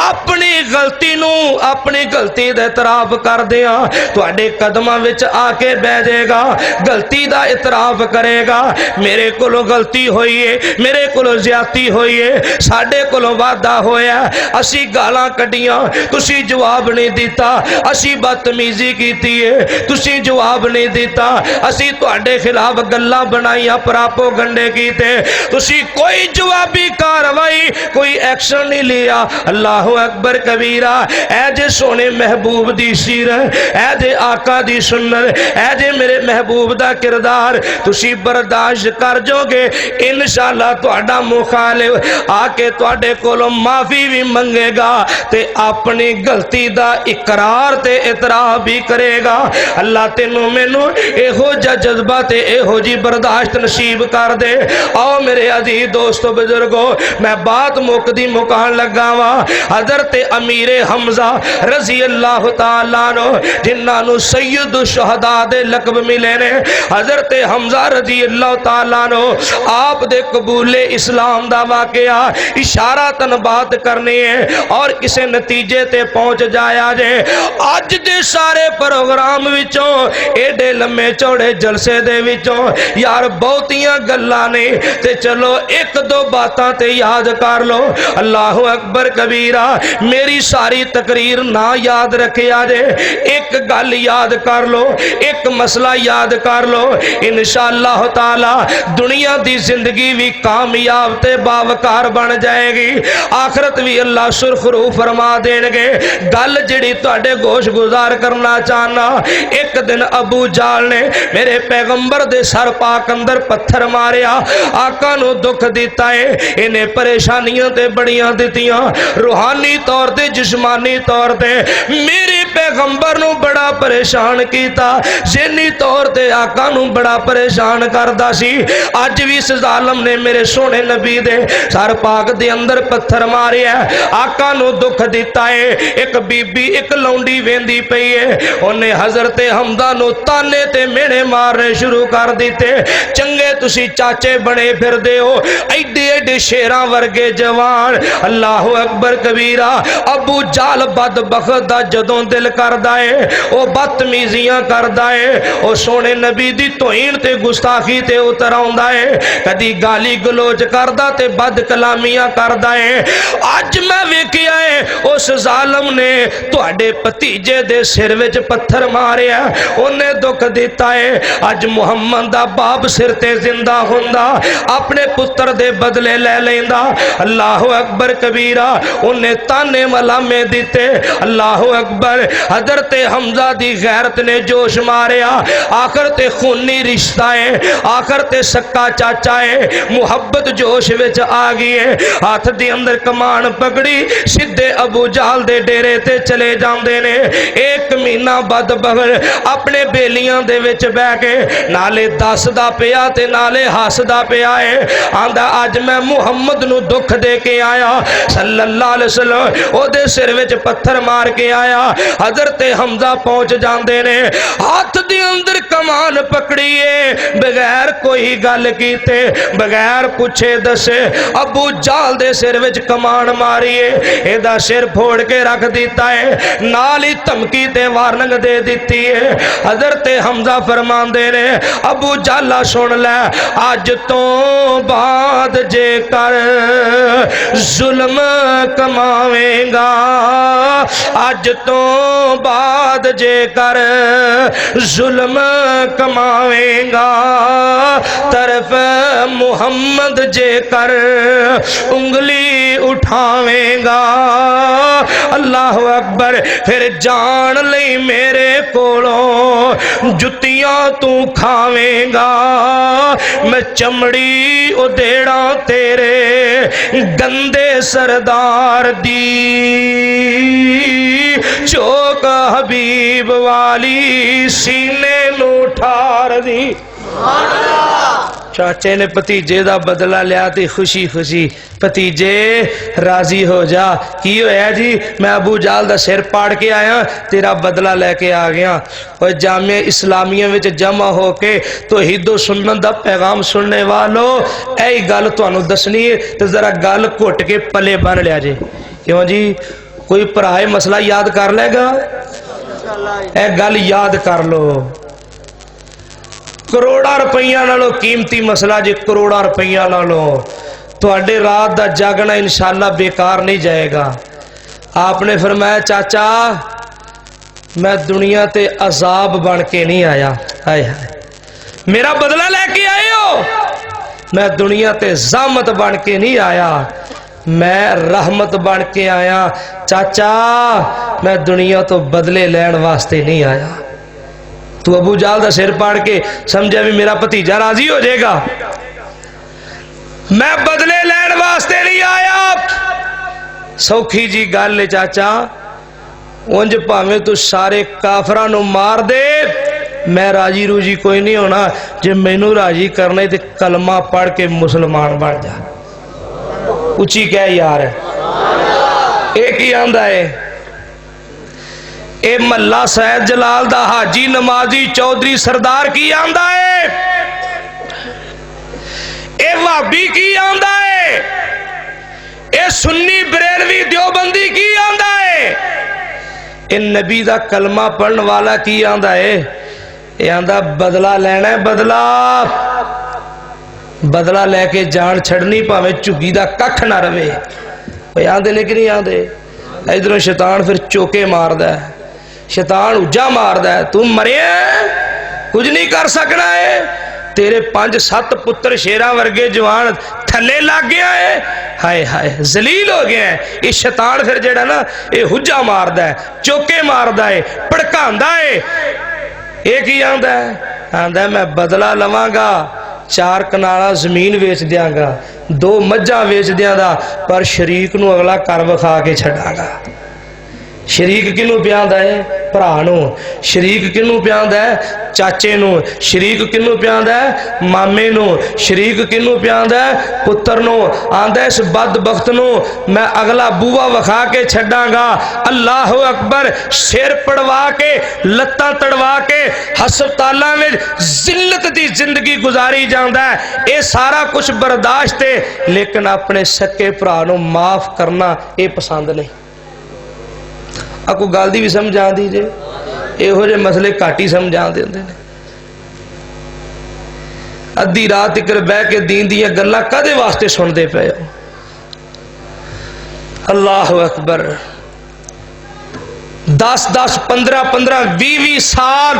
S2: अपनी गलती नू अपनी गलती दे इतराफ कर दिया तुहाडे कदमां विच आके बह जाएगा गलती दा इतराफ करेगा मेरे कोलों गलती हुई है मेरे कोलों ज्यादती हुई है साडे कोलों वादा होया असी गालां कड्डियां तुसी जवाब नहीं दिता असी बदतमीजी कीती है तुसी जवाब नहीं दिता असी तुहाडे खिलाफ गल्लां बनाईयां परापो गंडे कीते तुसी कोई जवाबी कार्रवाई कोई एक्शन नहीं लिया। अल्लाह अकबर कबीरा ऐ जे सोने महबूब दी सीरत ऐ जे आका दी सुन्नत ऐ जे मेरे महबूब दा किरदार तुसी बर्दाश्त कर जोगे इंशाअल्लाह तुहाडा मुखालिफ आके तुहाडे कोलों माफी भी मंगेगा ते अपनी गलती दा इकरार ते इतराफ भी करेगा। अल्लाह तेनू मैनू एहो जा जज्बा ते एहो जी बर्दाश्त नसीब कर दे। आओ मेरे अजीज दोस्तों बुजुर्गो मैं बात मुकदी मुकान लगा वा हज़रत अमीर हमजा रजी अल्लाह तआला नो जिन्हां नू सैयद शुहदा दे लकब मिले ने हज़रत हमजा रजी अल्लाह तआला नो आप दे कबूले इस्लाम दा वाकया इशारा तन बात करनी है और किसी नतीजे ते पहुंच जाया जे अज दे सारे प्रोग्राम विचों एडे लम्मे चौड़े जलसे दे विचों यार बहुतियां गल्लां ने ते चलो एक दो बातां ते याद कर लो। अल्लाह अकबर कबीरा मेरी सारी तकरीर ना याद रखिया जे एक गल याद कर लो एक मसला याद कर लो इंशाअल्लाह ताला दुनिया दी जिंदगी भी कामयाब ते बावकार बन जाएगी आखरत भी अल्लाह सुरखरू फरमा देंगे। गल जिहड़ी तुहाडे गोश गुजार करना चाहना एक दिन अबू जाल ने मेरे पैगंबर दे सर पाक अंदर पत्थर मारिया आका नू दुख दिता है इन्हें परेशानियां ते बड़ियां दितियां रूहानी तौर ते जिस्मानी तौर ते मेरे पैगंबर नू बड़ा परेशान किया ज़हनी तौर ते आका नू बड़ा परेशान करदा सी। अज भी इस जालम ने मेरे सोने नबी दे सर पाक दे अंदर पत्थर मारिया आका नू दुख दिता है। एक बीबी एक लौंडी वेंदी पई है उन्हें हजरत हमदा नू ताने ते मेने मारने शुरू कर दिते चंगे तुसी चाचे बने फिरदे हो एडे एडे शेरां वर्गे जवान। अल्लाह अकबर कबीरा अबू जाल बदबख्त दा जदों दिल करदा है ओ बदतमीजियां करदा है ओ सोने नबी दी तोहीन ते गुस्ताखी ते उतर आउंदा है कदी गाली गलोच करदा ते बद कलामियां करदा है। अज मैं वेखिया है उस जालम ने तुहाडे भतीजे दे सिर विच पत्थर मारिया उन्हें दुख दिता है। अज मुहम्मद दा बाप सिर ते जिंदा हुंदा अपने पुत्र दे बदले ले लैंदा। अल्लाह अकबर कबीरा, उन्हें ताने मलामे दिते। अल्लाह अकबर। हजरत हमजा दी गैरत ने जोश मारिया। आखिर ते खूनी रिश्ता है, आखिर ते सक्का चाचा है, मुहब्बत जोश विच आ गई है। हाथ दे अंदर कमान पकड़ी, सीधे अबू जहल दे डेरे ते चले जांदे ने। एक महीना बद बगल अपने बेलियां दे विच बह के नाले दसदा पिया ते नाले हसदा पिया है। आंदा अज मैं मुहम्मद नू दुख दे के आया सल्लल्लाहु अलैहि वसल्लम, ओदे सिर विच पत्थर मार के आया। हजरत हमजा पहुंच जांदे ने, हाथ दे अंदर कमान पकड़िए, बगैर कोई गल कीते, बगैर पुछे दसे अबू जहल दे सिर विच कमान मारिए, एदा सिर फोड़ के रख दिता है, नाल ही धमकी ते वार्निंग दे दिती है। हजरत हमजा फरमांदे ने, अबू जहला सुन लै, अज तो बाद जे कर जुल्म कमावेगा, अज तो बाद जे कर जुल्म कमावेगा, तरफ मुहम्मद जे कर उंगली उठावेगा। अल्लाह अकबर। फिर जान ले मेरे कोलों जुतियां तू खावेगा, मैं चमड़ी उदेड़ा तेरे गंदे सरदार दी, चौक हबीब वाली सीने नू ठार दी। चाचे ने भतीजे का बदला लिया तो खुशी खुशी, भतीजे राजी हो जा, की होया जी? मैं अबू जहल का सिर पाड़ के आया, तेरा बदला लैके आ गया। और जामिया इस्लामिया में जमा होके तौहीदो सुन्नत का पैगाम सुनने वालों, यही गल तुहानू दसनी है, तो जरा गल घुट के पले बन लिया जे। क्यों जी? कोई भरा मसला याद कर लेगा? यह गल याद कर लो। करोड़ा रुपया नालों कीमती मसला जे, करोड़ा रुपया नालों तुहाडे रात दा जागना इंशाअल्लाह बेकार नहीं जाएगा। आपने फरमाया, चाचा मैं दुनिया ते अजाब बन के नहीं आया, हाय हाय मेरा बदला लेके आए हो, मैं दुनिया ते ज़ामत बन के नहीं आया, मैं रहमत बन के आया। चाचा मैं दुनिया तो बदले लैण वास्ते नहीं आया। तू अबू जहल का सिर पाड़ के समझा भी मेरा भतीजा राजी हो जाएगा, मैं बदले लैण वास्ते नहीं आया। सौखी जी गल है चाचा, उंज भावें तू सारे काफरां नू मार दे, मैं राजी रूजी कोई नहीं होना। जे मैनू राजी करना तो कलमा पढ़ के मुसलमान बन जा। उची कह यार, एक ही आंदा है, ए महला सैयद जलाल दा हाजी नमाजी चौधरी सरदार की आंदा है, ए भाभी की आंदा है, ए सुन्नी बरेलवी देवबंदी की आंदा है, ए नबी दा कलमा पढ़न वाला की आंदा है, ए आंदा बदला लेना है, बदला बदला लैके जान छड़नी, भावें झुग्गी दा कख ना रवे। आंदे ने कि नहीं आंदे? इधरों शैतान फिर चौके मारदा है, शैतान उजा मारदा है, तू मरिया कुछ नहीं कर सकना है, तेरे 5-7 पुत्र शेरा वर्गे जवान थले लग गया है, हाय हाय जलील हो गया है। ये शैतान फिर जेड़ा ना ये हुज्जा मारदा है, चौके मारदा है, भड़कांदा है। एक ही आंदा है मैं बदला लवांगा, 4 कनाला जमीन वेच दियांगा, 2 मज्जां वेच दियांगा, पर शरीक नू अगला कर विखा के छड़ांगा। शरीक किनू प्यांदा है? भरा नू। शरीक किनू प्यांदा है? चाचे नू। शरीक किनू प्यांदा है? मामे नू। शरीक किनू प्यांदा है? पुत्र नू। आंदा इस बदबख्त नू मैं अगला बूआ विखा के छड़ांगा। अल्लाह अकबर, सिर पड़वा के लत्तां तड़वा के हस्पतालों में जिल्लत की जिंदगी गुजारी जाता है। ये सारा कुछ बर्दाश्त है, लेकिन अपने सके भरा नू माफ करना ये पसंद नहीं। आपको गल दी भी समझ आती जे, इहो जे मसले घट ही समझ आते होंदे ने। अद्धी रात तक बह के दीन दी गल्लां कदे वास्ते सुनते पे हो? अल्लाह अकबर। 10-10, 15-15, 20-20 साल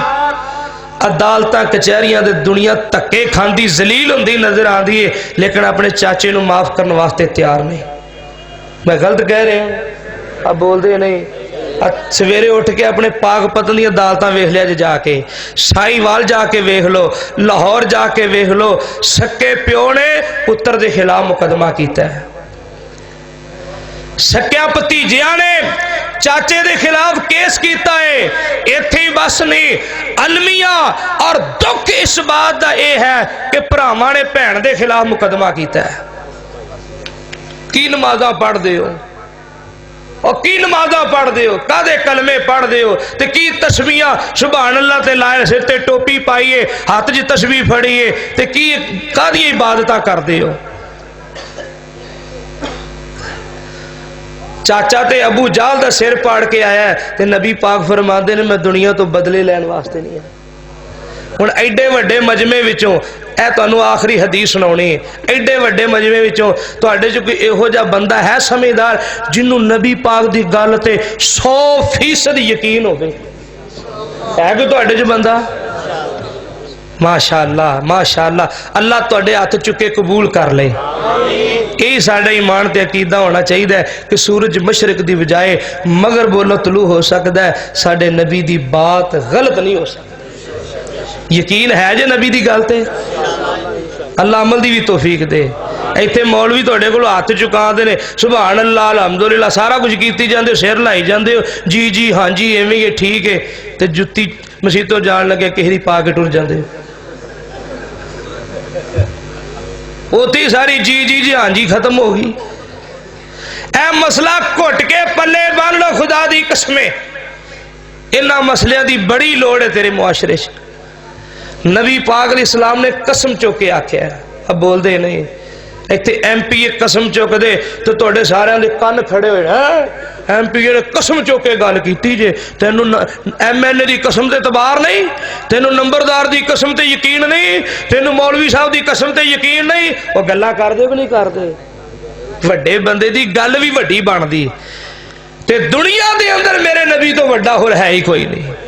S2: अदालत कचहरियां दे दुनिया धक्के खांदी जलील होंदी नजर आती है, लेकिन अपने चाचे नू माफ करने वास्ते तैयार नहीं। मैं गलत कह रहा हूँ? अब बोलते नहीं। सवेरे उठ के अपने पाक पतन दी अदालत वेख लिया जे जाके, साईवाल जाके वेख लो, लाहौर जाके वेख लो, सक्के प्यो ने पुत्र के खिलाफ मुकदमा किया है, सक्या भतीजिया ने चाचे के खिलाफ केस किया है। इत्थे ही बस नहीं, अलमिया और दुख इस बात का यह है कि भरावां ने भैन के खिलाफ मुकदमा किया है। की नमाज़ां पढ़दे हो और की नमाज़ां पढ़दे हो, कादे कलमे पढ़दे हो, ते की तस्बीहां सुभान अल्लाह ते लाए, सिर ते टोपी पाईए, हाथ च तस्बीह फड़ीए, ते की कादी इबादत करदे हो। चाचा ते अबू जाल दा सिर पाड़ के आया है, ते नबी पाक फरमाते ने मैं दुनिया तो बदले लैन वास्ते नहीं है। हुण एडे वड्डे मजमे विचों ए तुहानूं आखिरी हदीस सुनाउणी है, एडे वड्डे मजमे विचों तुहाडे च कोई इहो जिहा बंदा है समझदार जिन्हों नबी पाक दी गल ते 100% यकीन होवे? है कोई तुहाडे च बंदा? माशाअल्लाह माशाअल्लाह, अल्लाह तुहाडे हथ चुके कबूल कर ले। यही साडा ईमान ते अकीदा होना चाहिए कि सूरज मशरक दी बजाए मगर बोलो तलू हो सकता है, साडे नबी दी बात गलत नहीं हो सकती। यकीन है जे नबी दी गल ते? अल्लाह अमल दी भी तौफीक दे। इत्थे मौलवी तुहाडे कोल हथ चुकाते हैं, सुभान अल्लाह अलहमदुलिल्लाह सारा कुछ कीती जांदे हो, सिर लाई जांदे हो, जी जी हाँ जी इवें ही ठीक है, ते जुत्ती मसीतों जान लगे किसी दी पा के टुर जांदे हो। उती सारी जी जी जी हाँ जी खत्म हो गई। ए मसला घुट के पल्ले बन लो, खुदा दी कसमें इन्हां मसलियां दी बड़ी लोड़ है तेरे मुआशरे च। नबी पाक इस्लाम ने कसम चुक के आख्या है, अब बोलते नहीं। इत्थे MP कसम चुकदे तो तुहाडे सारियां दे कन्न खड़े होए हैं। MP ने कसम चुक के गल कीती जे, तैनूं MNA दी कसम ते तबार नहीं, तैनूं नंबरदार दी कसम ते यकीन नहीं, तैनूं मौलवी साहब दी कसम ते यकीन नहीं। वो गल्लां करदे कि नहीं करदे? वड्डे बंदे दी गल भी वड्डी बनदी, ते दुनिया दे अंदर मेरे नबी तो वड्डा होर है ही कोई नहीं।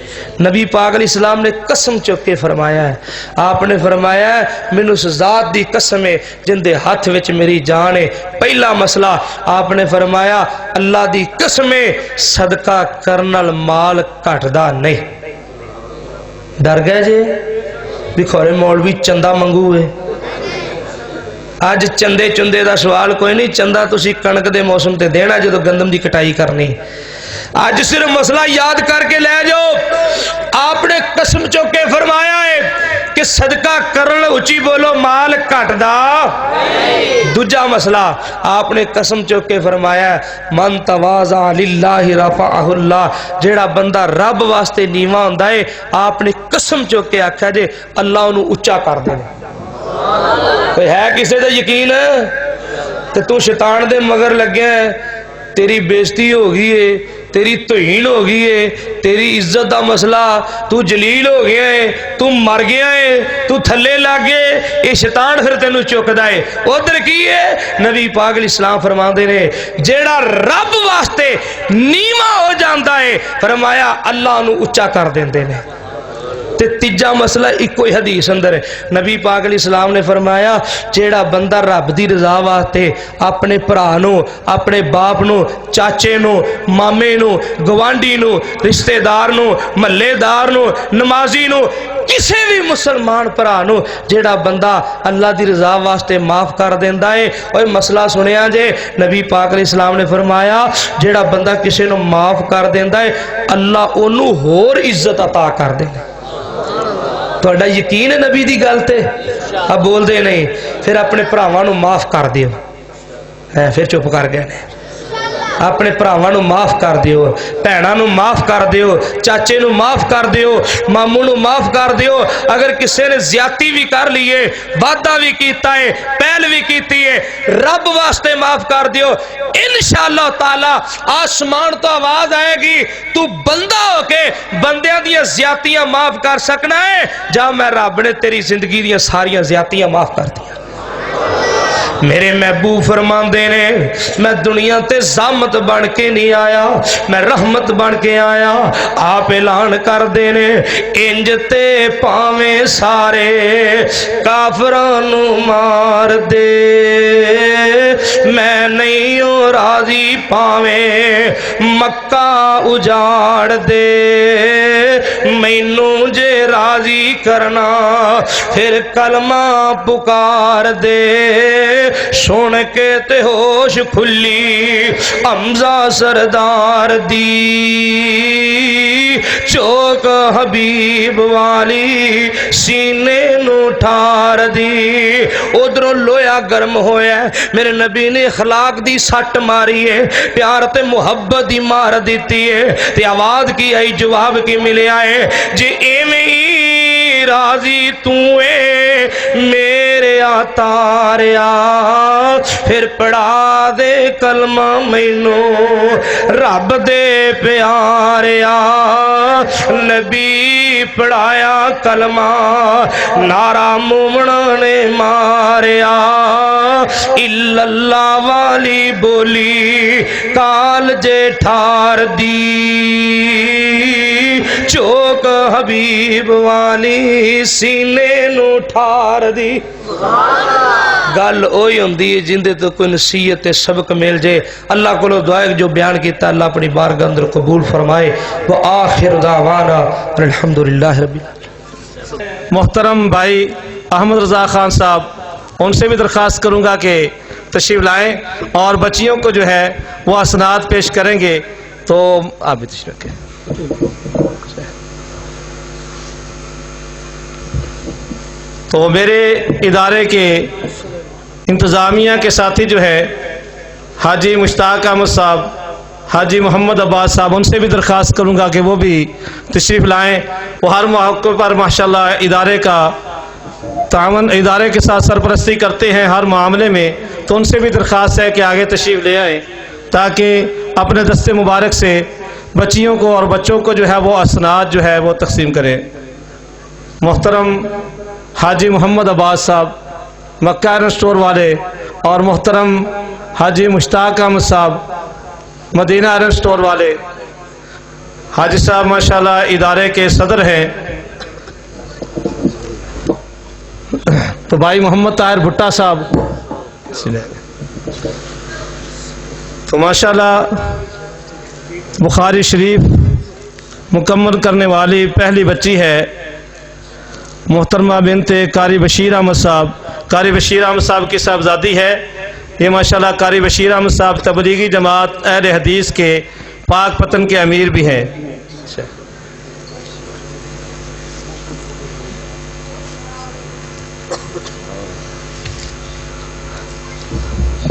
S2: नबी पाक इस्लाम ने कसम चुक के फरमाया है, आपने फरमाया है मैनू उस जात दी कसम है जिंदे हाथ विच मेरी जान है। पहला मसला आपने फरमाया अल्लाह दी कसम है सदका करन नाल माल घटदा नहीं। डर गए जे भी खोरे मौलवी चंदा मंगू है। अज चंदे चुंदे का सवाल कोई नहीं, चंदा तुसी कणक दे मौसम ते देना जो गंदम की कटाई करनी। आज सिर्फ मसला याद करके ले जाओ, आपने कसम चुक के फरमाया है कि सदका करन, उची बोलो, माल घटदा। दूजा मसला आपने कसम चुक के फरमाया मन तवाज़ा लिल्लाहि रफ़अहुल्लाह, जेड़ा बंदा रब वास्ते नीवा हुंदा है आपने कसम चुक के आख्या जे अल्लाह उन्हें उच्चा कर देना। कोई है किसी का यकीन तो तू शैतान दे मगर लगे, तेरी बेइज्जती हो गई है, तेरी तौहीन हो गई है, तेरी इज्जत का मसला, तू जलील हो गया है, तू मर गया है, तू थले लग गए, ये शैतान फिर तेनू चुकदा है। उधर की है नबी पाक इस्लाम फरमाते ने जेड़ा रब वास्ते नीवा हो जाता है फरमाया अल्लाह उन्हें उच्चा कर देंदे ने। ते तीजा मसला इको ही हदीस अंदर है, नबी पाक इस्लाम ने फरमाया जेड़ा बंदा रब दी रजा वास्ते अपने भरा नू, अपने बाप नू, चाचे नू, मामे नू, गवांढी नू, रिश्तेदार नू, महल्लेदार नू, नमाजी नू, किसी भी मुसलमान भरा नू जेड़ा बंदा अल्लाह दी रजा वास्ते माफ कर देंदा है। और मसला सुनिया जे नबी पाक इस्लाम ने फरमाया जेड़ा बंदा किसी नू माफ कर देंदा है अल्लाह ओनू होर इज्जत अता कर देंदा। तुहाडा यकीन है नबी दी गल ते? अब बोलते नहीं, फिर अपने भरावां नू माफ कर दियो। फिर चुप कर गए ने। अपने भरावां नू माफ कर दियो, भैणां नू माफ कर दियो, चाचे नू माफ कर दियो, मामू नू माफ कर दियो। अगर किसी ने ज्यादती भी कर ली है, वादा भी कीता है, पहल भी कीती है, रब वास्ते माफ कर दियो। इंशाअल्लाह ताला आसमान तो आवाज आएगी तू बंदा होके बंदियां दी ज्यादतियां माफ कर सकना है, जा मैं रब ने तेरी जिंदगी दी सारियां ज्यादतियां माफ कर दिया। मेरे महबूब फरमांदे ने मैं दुनिया ते ज़ामत बन के नहीं आया, मैं रहमत बन के आया। आप ऐलान कर देने इंज ते पावें सारे काफरां नू मार दे, मैं नहीं हूं राजी पावें मक्का उजाड़ दे, मैनू जे राजी करना फिर कलमा पुकार दे। सुन के ते होश खुली हमजा सरदार दी, चौक हबीब वाली सीने नू ठार दी। उधरों लोया गर्म होया, मेरे नबी ने अखलाक दी सट मारी है, प्यार ते मुहब्बत दी मार दी है। ते आवाज की आई, जवाब की मिले आए, जे एवें ही राजी तू है मेरे तारिया, फिर पढ़ा दे कलमा मैनू रब दे प्यारिया। नबी पढ़ाया कलमा, नारा मोमना ने मारिया, इल्लल्लाह वाली बोली काल जे ठार दी, चौक हबीब वाली सीने नू ठार दी। गल ओही हुंदी है जिंदे तो कोई नसीहत सबक मिल जाए। अल्लाह को दुआ जो बयान किया अल्लाह अपनी बारगाह अंदर कबूल फरमाए। वो आखिर दावाना अल्हम्दुलिल्लाह रब्बिल आलमीन।
S3: मोहतरम भाई अहमद रज़ा खान साहब, उनसे भी दरख्वास्त करूँगा कि तशरीफ़ लाएँ और बच्चियों को जो है वो असनाद पेश करेंगे। तो आप भी तशरीफ़ रखें। तो मेरे इदारे के इंतज़ामिया के साथी जो है हाजी मुश्ताक अहमद साहब, हाजी मोहम्मद अब्बास साहब, उनसे भी दरख्वास्त करूँगा कि वो भी तशरीफ़ लाएँ। वो हर मौके पर माशाल्लाह इदारे का तावन, इदारे के साथ सरपरस्ती करते हैं हर मामले में। तो उनसे भी दरख्वास्त है कि आगे तशरीफ़ ले आएँ ताकि अपने दस्ते मुबारक से बच्चियों को और बच्चों को जो है वो असनाद जो है वो तकसीम करें। मोहतरम हाजी मोहम्मद अब्बास साहब मक्का आयरन स्टोर वाले, और मोहतरम हाजी मुश्ताक अहमद साहब मदीना आयरन स्टोर वाले। हाजी साहब माशाल्लाह इदारे के सदर हैं। तो भाई मोहम्मद ताहिर भुट्टा साहब, तो माशाल्लाह बुखारी शरीफ मुकम्मल करने वाली पहली बच्ची है मोहतरमा बिनते कारी बशीर अहमद साहब। कारी बशीर अहमद साहब की साहबजादी है ये। माशाल्लाह कारी बशीर अहमद साहब तबलीगी जमात अहले हदीस के पाक पतन के अमीर भी हैं।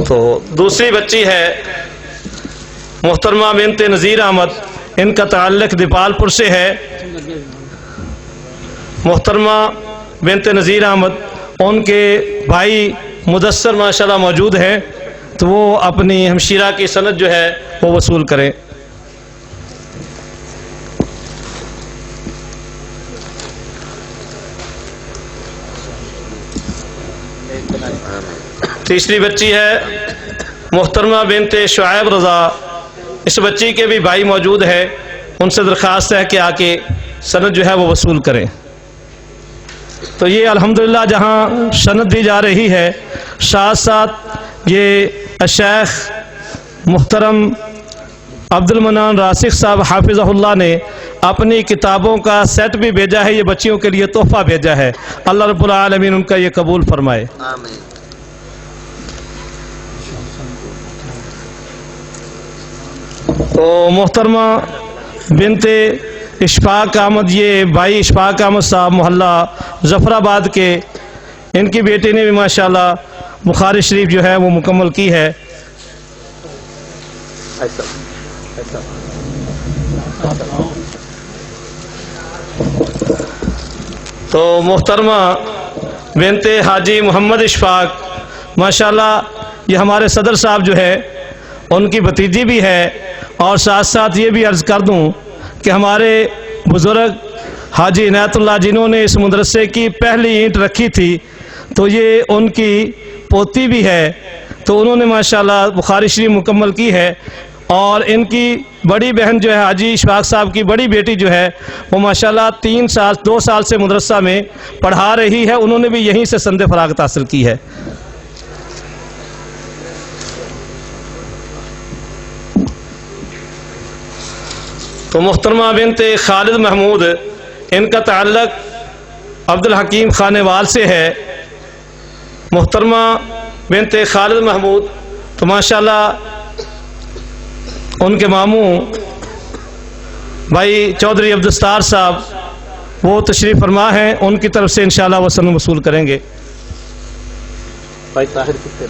S3: तो दूसरी बच्ची है मोहतरमा बिनते नज़ीर अहमद, इनका ताल्लुक दीपालपुर से है। मोहतरमा बिनते नज़ीर अहमद, उनके भाई मुदस्सर माशाल्लाह मौजूद हैं, तो वो अपनी हमशीरा की सनद जो है वो वसूल करें। तीसरी बच्ची है मोहतरमा बिनते शुआइब रज़ा, इस बच्ची के भी भाई मौजूद है, उनसे दरख्वास्त है कि आके सनद जो है वो वसूल करें। तो ये अल्हम्दुलिल्लाह जहाँ सनद दी जा रही है, साथ साथ ये शेख मुहतरम अब्दुल मनान रासिक साहब हाफिज़हुल्लाह ने अपनी किताबों का सेट भी भेजा है, ये बच्चियों के लिए तोहफ़ा भेजा है। अल्लाह रब्बुल आलमीन उनका ये कबूल फरमाए।
S4: आमीन।
S3: तो मोहतरमा बिनते इशफाक अहमद, ये भाई इशफाक अहमद साहब मोहल्ला ज़फ़राबाद के, इनकी बेटी ने भी माशाल्लाह बुखारी शरीफ जो है वो मुकम्मल की है। तो मोहतरमा बिनते हाजी मोहम्मद इशफाक माशाल्लाह ये हमारे सदर साहब जो है उनकी भतीजी भी है। और साथ साथ ये भी अर्ज़ कर दूं कि हमारे बुज़ुर्ग हाजी इनायतुल्लाह जिन्होंने इस मदरसे की पहली ईंट रखी थी, तो ये उनकी पोती भी है, तो उन्होंने माशाल्लाह बुखारी शरीफ मुकम्मल की है। और इनकी बड़ी बहन जो है हाजी इशफाक साहब की बड़ी बेटी जो है वो माशाल्लाह 2 साल से मदरसा में पढ़ा रही है, उन्होंने भी यहीं से संदे फरागत हासिल की है। तो मुहतरमा बिनते खालिद महमूद, इनका ताल्लुक अब्दुल हकीम खानेवाल से है। मुहतरमा बिनते खालिद महमूद तो माशाल्लाह उनके मामू भाई चौधरी अब्दुस्तार साहब वो तशरीफ़ फरमा हैं, उनकी तरफ से इंशाल्लाह वसन वसूल करेंगे। भाई ताहिर कितने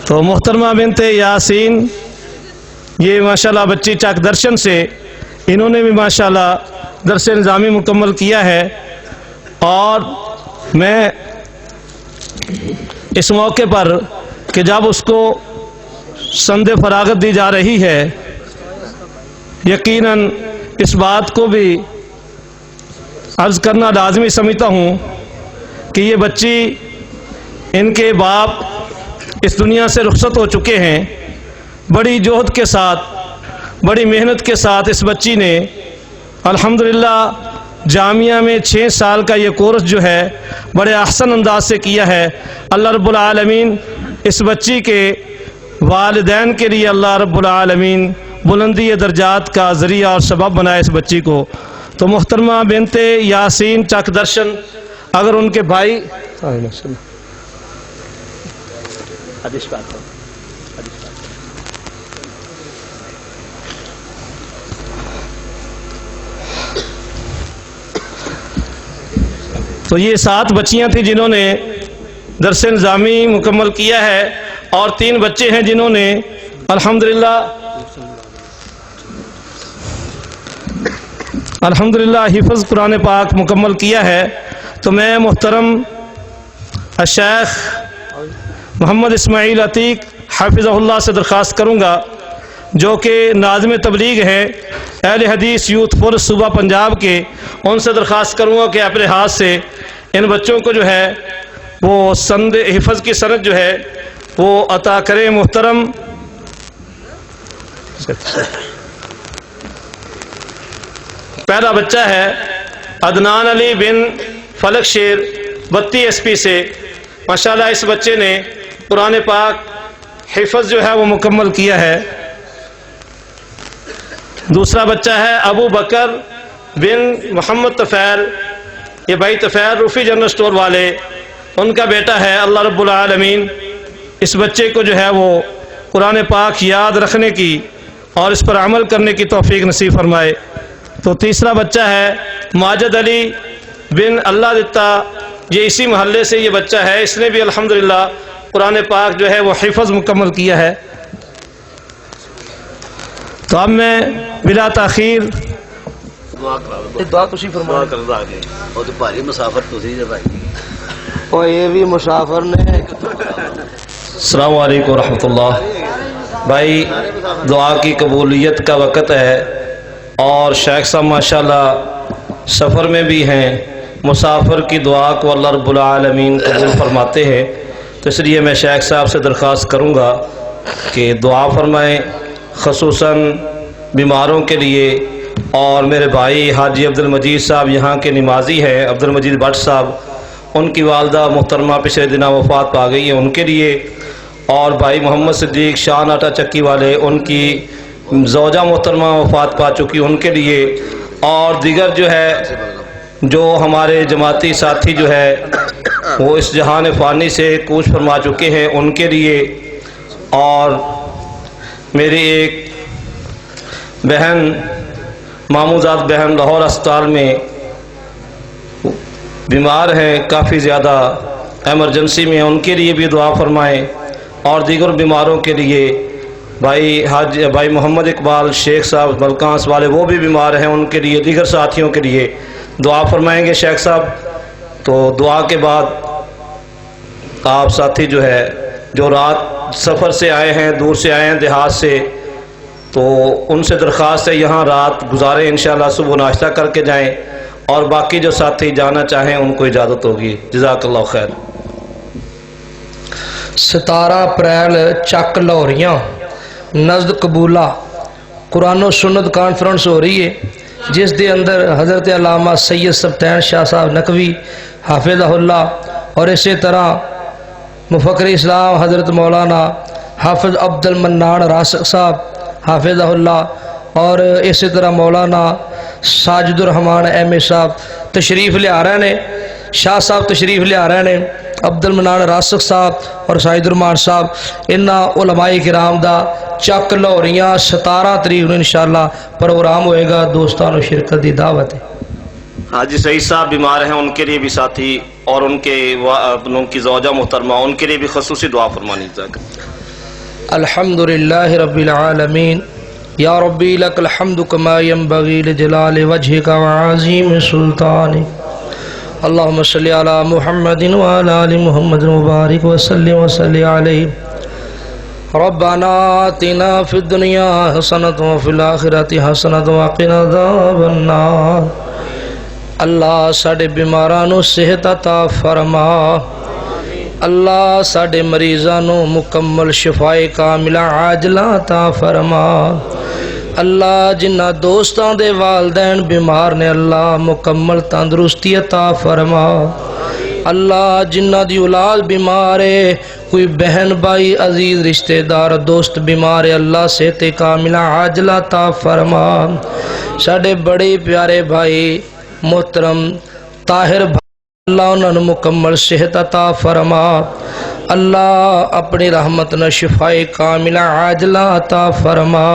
S3: तो मुहतरमा बिनते यासीन, ये माशाल्लाह बच्ची चाक दर्शन से, इन्होंने भी माशाल्लाह दरस निज़ामी मुकम्मल किया है। और मैं इस मौके पर कि जब उसको संदे फरागत दी जा रही है, यकीनन इस बात को भी अर्ज़ करना लाजमी समझता हूँ कि ये बच्ची, इनके बाप इस दुनिया से रुखसत हो चुके हैं। बड़ी जोहद के साथ, बड़ी मेहनत के साथ इस बच्ची ने अल्हम्दुलिल्लाह जामिया में 6 साल का ये कोर्स जो है बड़े अहसन अंदाज से किया है। अल्लाह रब्बुल आलमीन इस बच्ची के वालिदैन के लिए अल्लाह रब्बुल आलमीन बुलंदी दर्जात का ज़रिया और सबब बनाए इस बच्ची को। तो मुहतरमा बिनते यासीन चक दर्शन, अगर उनके भाई तो ये 7 बच्चियां थी जिन्होंने दरस निज़ामी मुकम्मल किया है, और 3 बच्चे हैं जिन्होंने अल्हम्दुलिल्लाह हिफ़्ज़ कुरान पाक मुकम्मल किया है। तो मैं मुहतरम शेख मोहम्मद इस्माइल अतीक हाफिज़हुल्लाह से दरख्वास्त करूँगा, जो कि नाज़िम तबलीग है अहले हदीस यूथ फोरस सूबा पंजाब के, उनसे दरख्वास्त करूँगा कि अपने हाथ से इन बच्चों को जो है वो संद हिफ़्ज़ की सनद जो है वो अता करें। मुहतरम पहला बच्चा है अदनान अली बिन फलक शेर 32 SP से, माशाल्लाह इस बच्चे ने कुरान पाक हिफ़्ज़ जो है वो मुकम्मल किया है। दूसरा बच्चा है अबू बकर बिन मोहम्मद तफ़ैर, ये भाई तफ़ैर रूफ़ी जनरल स्टोर वाले, उनका बेटा है। अल्लाह रब्बुल आलमीन इस बच्चे को जो है वो कुरान पाक याद रखने की और इस पर अमल करने की तौफ़ीक नसीब फरमाए। तो तीसरा बच्चा है माजिद अली बिन अल्लाह दित्ता, ये इसी महल्ले से ये बच्चा है, इसने भी अल्हम्दुलिल्लाह कुरान पाक जो है वो हिफ़्ज़ मुकम्मल किया है। तो अब मैं बिला ताखीर
S2: दुआ तुसी फरमाओ।
S4: ਉਹ ਤੇ ਭਾਰੀ ਮੁਸਾਫਰ ਤੁਸੀਂ ਜੇ ਭਾਈ
S2: और ये भी मुसाफिर ने।
S3: अस्सलामु अलैकुम रहमतुल्लाह। भाई दुआ की कबूलियत का वक़्त है और शेख साहब माशाल्लाह सफ़र में भी हैं, मुसाफिर की दुआ को अल्लाह रब्बुल आलमीन कबूल फरमाते हैं। तो इसलिए मैं शेख साहब से दरख्वास्त करूँगा कि दुआ फरमाएँ, ख़ुसूसन बीमारों के लिए। और मेरे भाई हाजी अब्दुल मजीद साहब यहाँ के नमाजी हैं, अब्दुल मजीद भट्ट साहब, उनकी वालदा मुहतरमा पिछले दिना वफ़ात पा गई है, उनके लिए। और भाई मोहम्मद सिद्दीक शान आटा चक्की वाले, उनकी ज़ौजा मोहतरमा वफ़ात पा चुकी, उनके लिए। और दिगर जो है जो हमारे जमाती साथी जो है वो इस जहान फ़ानी से कूच फरमा चुके हैं, उनके लिए। और मेरी एक बहन मामूजात बहन लाहौर अस्पताल में बीमार हैं, काफ़ी ज़्यादा एमरजेंसी में, उनके लिए भी दुआ फरमाएँ। और दीगर बीमारों के लिए भाई मोहम्मद इकबाल शेख साहब मलकांस वाले, वो भी बीमार हैं, उनके लिए, दीगर साथियों के लिए दुआ फरमाएंगे शेख साहब। तो दुआ के बाद आप साथी जो है जो रात सफ़र से आए हैं, दूर से आए हैं देहात से, तो उनसे दरख्वास्त है यहाँ रात गुजारें, इंशाअल्लाह सुबह नाश्ता करके जाएं। और बाकी जो साथी जाना चाहें उनको इजाज़त होगी। जज़ाकल्लाह खैर।
S2: 17 अप्रैल चक लाहौरियाँ नज़द कबूला कुरान और सुन्नत कॉन्फ्रेंस हो रही है, जिस दे अंदर हज़रत अल्लामा सैयद सब्तैन शाह साहब नकवी हाफिज़हुल्लाह और इसी तरह मुफक्कर इस्लाम हज़रत मौलाना हाफिज़ अब्दुल मन्नान रासिक साहब हाफिज़हुल्लाह और इसी तरह मौलाना साजिदुर रहमान एम ए साहब तशरीफ़ लिया रहे ने, शाह साहब तशरीफ़ लिया रहे ने, अब्दुल मन्नान रासिक साहब और साजिदुर रहमान साहब, इन्हां उलमाए किराम दा चक लाहौरियाँ 17 तरीक को इंशाअल्लाह प्रोग्राम होएगा। दोस्तों शिरकत की दावत है।
S3: हाजी सईद साहब बीमार हैं, उनके लिए भी साथी और उनकी ज़ौजा मोहतरमा, उनके लिए भी ख़ुसूसी दुआ फरमानी।
S2: अल्हम्दुलिल्लाहि रब्बिल आलमीन या रब्बी लकल हम्दु कमा यंबगी लिजलालि वजहिका व अज़ीम सुल्तानिक। अल्लाहुम्मा सल्लि अला मुहम्मदिन व अला आलि मुहम्मद मुबारिक व सल्लिम व सल्लि अलैहि। रब्बना आतिना फिद दुनिया हसनतन व फिल आखिरति हसनतन व क़िना अज़ाबन्नार। अल्लाह साडे बीमारां नूं सेहत अता फरमा। अल्लाह साडे मरीज़ां नूं मुकम्मल शिफाए कामिला आजला अता फरमा। अल्लाह जिन्ना दोस्तां दे वालदैन बीमार ने अल्लाह मुकम्मल तंदुरुस्ती अता फरमा। अल्लाह जिन्ना दी औलाद बीमार है, कोई बहन भाई अजीज रिश्तेदार दोस्त बीमार है, अल्लाह सेहत कामिला आजला अता फरमा। साडे बड़े प्यारे भाई मोहतरम ताहिर अल्लाह उन्होंने मुकम्मल सेहत अता फरमा। अल्लाह अपनी रहमत न शिफाए कामिला आजला अता फरमा।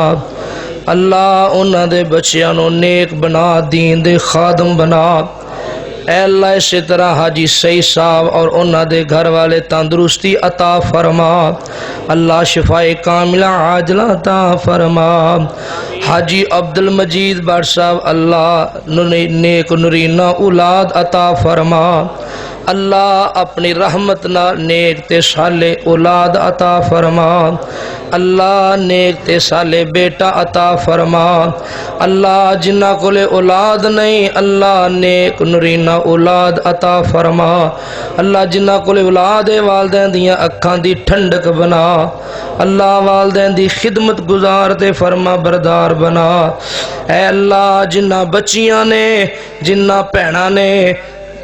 S2: अल्लाह उन्होंने बच्चों को नेक बना, दीन दे खादम बना। ऐ अल्लाह इसी तरह हाजी सईद साहब और उन्होंने घर वाले तंदुरुस्ती अता फरमा। अल्लाह शिफाए कामिला आजला अता फरमा। हाजी अब्दुल मजीद भट्ट साहब अल्लाह नेक नूरीना औलाद अता फरमा। अल्लाह अपनी रहमत ना नेक ते साले औलाद अता फरमा। अल्लाह नेक ते साले बेटा अता फरमा। अल्लाह जिन्ना कोले औलाद नहीं, अल्लाह नेक नूरीना औलाद अता फरमा। अल्लाह जिन्ना कोले औलाद है, वालदैन दियां अखां दी ठंडक बना। अल्लाह वालदैन दी खिदमत गुजार ते फरमा बरदार बना। ऐ अल्लाह जिन्ना बच्चियां ने, जिन्ना भैणां ने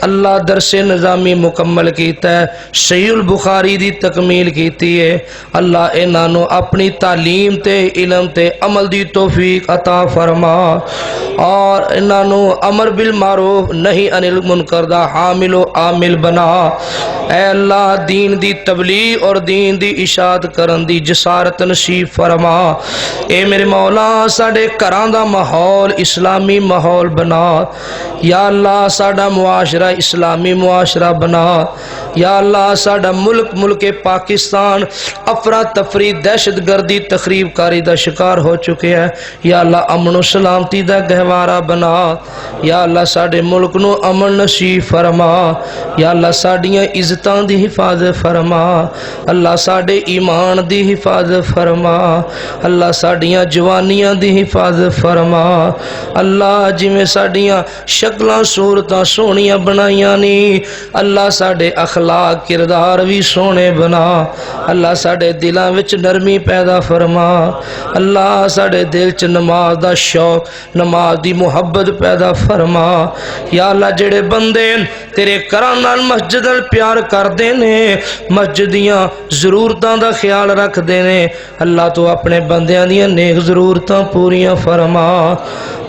S2: अल्लाह दरसे निज़ामी मुकम्मल किया है, सहीहुल बुखारी दी तकमील की है, अल्लाह इन्हों अपनी तालीम ते इलम ते अमल दी तौफीक अता फरमा और इन्हों अमर बिल मारूफ नहीं अनिल मुनकर दा हामिल आमिल बना। ऐ अल्लाह दीन दी तबलीग और दीन दी इशाअत करन दी जसारत नसीब फरमा। ए मेरे मौला साडे घरां दा माहौल इस्लामी माहौल बना। या अल्लाह साडा मुआशरा इस्लामी मुआशरा बना। या अल्लाह साडा मुल्क पाकिस्तान अफरा तफरी दहशत गर्दी तकरीब कारी का शिकार हो चुके हैं। या अल्लाह अमन सलामती का गहवारा बना। या अल्लाह साडे मुल्क नूं अमन नसीब फरमा। या अल्लाह साडियां इज्जतां दी हिफाजत फरमा। अल्लाह साडे ईमान दी हिफाजत फरमा। अल्लाह साडियां जवानियां दी हिफाजत फरमा। अल्लाह जिवें साडियां शक्लां सूरतां सोहणियां बनाइयां नी, अल्लाह साडे अखलाक किरदार भी सोहने बना। अल्लाह साडे दिलां विच नरमी पैदा फरमा। अल्लाह साडे दिल च नमाज दा शौक, नमाज दी मुहब्बत पैदा फरमा। या अल्लाह जेड़े बंदे तेरे घरां नाल मस्जिद नाल प्यार करदे ने, मस्जिद दियां जरूरतां दा ख्याल रखदे ने, अल्लाह तो अपने बंदियां दियां नेक जरूरतां पूरियां फरमा।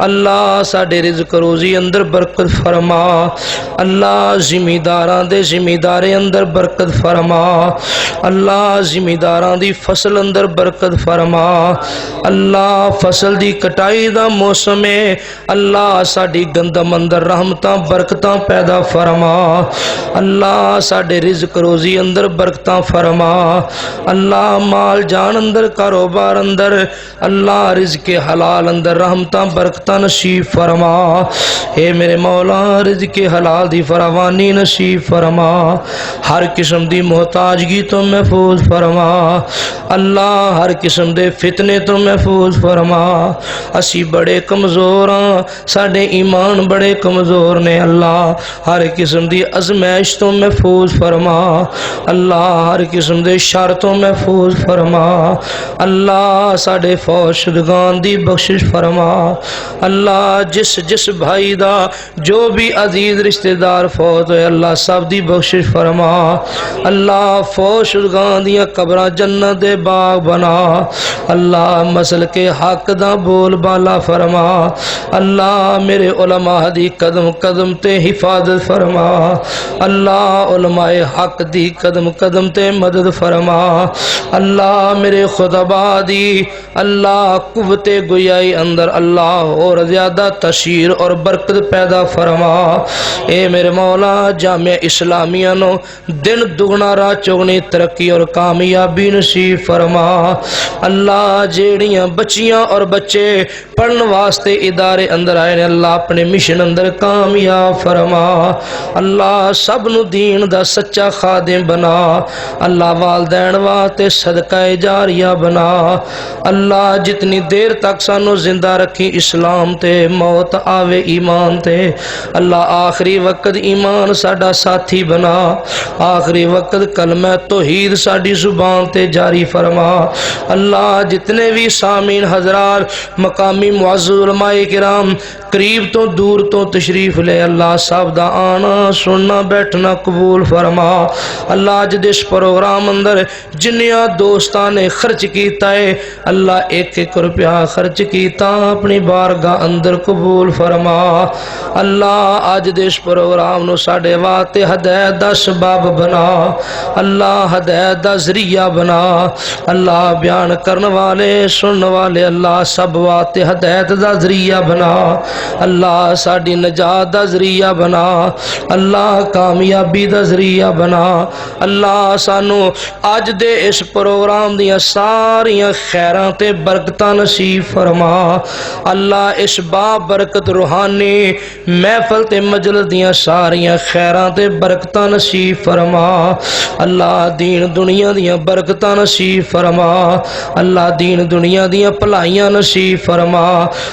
S2: अल्लाह साडे रिज़्क रोज़ी अंदर बरकत फरमा। अल्लाह जिमीदारां दे जिमीदारे अंदर बरकत फरमा। अल्लाह जिमीदारां दी फसल अंदर बरकत फरमा। अल्लाह फसल दी कटाई दा मौसम है, अल्लाह साडी गंदम अंदर रहमतां बरकतां पैदा फरमा। अल्लाह साडे रिज़्क रोज़ी अंदर बरकतां फरमा। अल्लाह माल जान अंदर कारोबार अंदर, अल्लाह रिज़्क हलाल अंदर रहमतां बरकतां नसीब फरमा। हे मेरे मौला रिज़्क हलाल दी फरावानी नसीब फरमा। हर किस्म दी मोहताजगी तो महफूज फरमा अल्लाह, हर किस्म दे फितने तो महफूज फरमा। असी बड़े कमज़ोर हाँ, साडे ईमान बड़े कमज़ोर ने अल्लाह, हर किस्म दी अजमैश तो महफूज फरमा अल्लाह, हर किस्म दे शर तो महफूज फरमा अल्लाह, साडे फौज शुदगान दी बख्शिश फरमा अल्लाह। जिस जिस भाई दा जो भी अजीज रिश्तेदार फौत होए अल्लाह सब दी बख्शिश फरमा अल्लाह। फौज शुदगान दियां कब्रां जन्नत दे बाग बना अल्लाह, मसल के हक दा बोल बाला फरमा अल्लाह। मेरे उलमा दी कदम कदम ते हिफाजत फरमा अल्लाह, उलमाए हक दी कदम कदम ते मदद फरमा अल्लाह। मेरे खुतबा दी अल्लाह कुव्वते गुयाई अंदर अल्लाह और ज़्यादा तशीर और बरकत पैदा फरमा। ए मेरे मौला, जामिया इस्लामिया नो दिन दुगना रात चौगनी तरक्की और कामयाबी नसीब फरमा अल्लाह। जेड़ियां बच्चियां और बच्चे पढ़ने वास्ते इदारे अंदर आए ने अल्लाह, अपने मिशन अंदर कामयाब फरमा अल्लाह। सब नू दीन दा सच्चा खादिम बना अल्लाह, वालदैन वास्ते सदका जारिया बना अल्लाह। जितनी देर तक सानू जिंदा रखी इस्लाम ते, मौत आवे ईमान ते अल्लाह, आखिरी वक्त ईमान साडा साथी बना, आखिरी वक्त कलमा तौहीद साडी जुबान ते जारी फरमा अल्लाह। जितने भी सामीन हजरात मकामी मुअज़्ज़ज़ उलमाए किराम करीब तो दूर तो तशरीफ ले अल्लाह, सब दा आना सुनना बैठना कबूल फरमा अल्लाह। अज दे इस प्रोग्राम अंदर जिन्नियां दोस्तां ने खर्च कीता है अल्लाह, एक एक रुपया खर्च कीता अपनी बारगाह अंदर कबूल फरमा अल्लाह। अज दे इस प्रोग्राम नू साडे वास्ते हदायत दा सबब बना अल्लाह, हदायत दा जरिया बना अल्लाह। बयान करने वाले सुनने वाले अल्लाह सब वास्ते हदायत दा जरिया बना अल्लाह, साडी नजात दा जरिया बना अल्लाह, कामयाबी दा जरिया बना अल्लाह। सानू अज दे इस प्रोग्राम दियां सारियां खैरां ते बरकतां नसीब फरमा अल्लाह। इस बाबरकत रूहानी महफल ते मजलिस दियां सारियां खैरां ते बरकतां नसीब फरमा अल्लाह। दीन दुनिया दियां बरकतां नसीब फरमा अल्लाह, दीन दुनिया दियां भलाइयां नसीब फरमा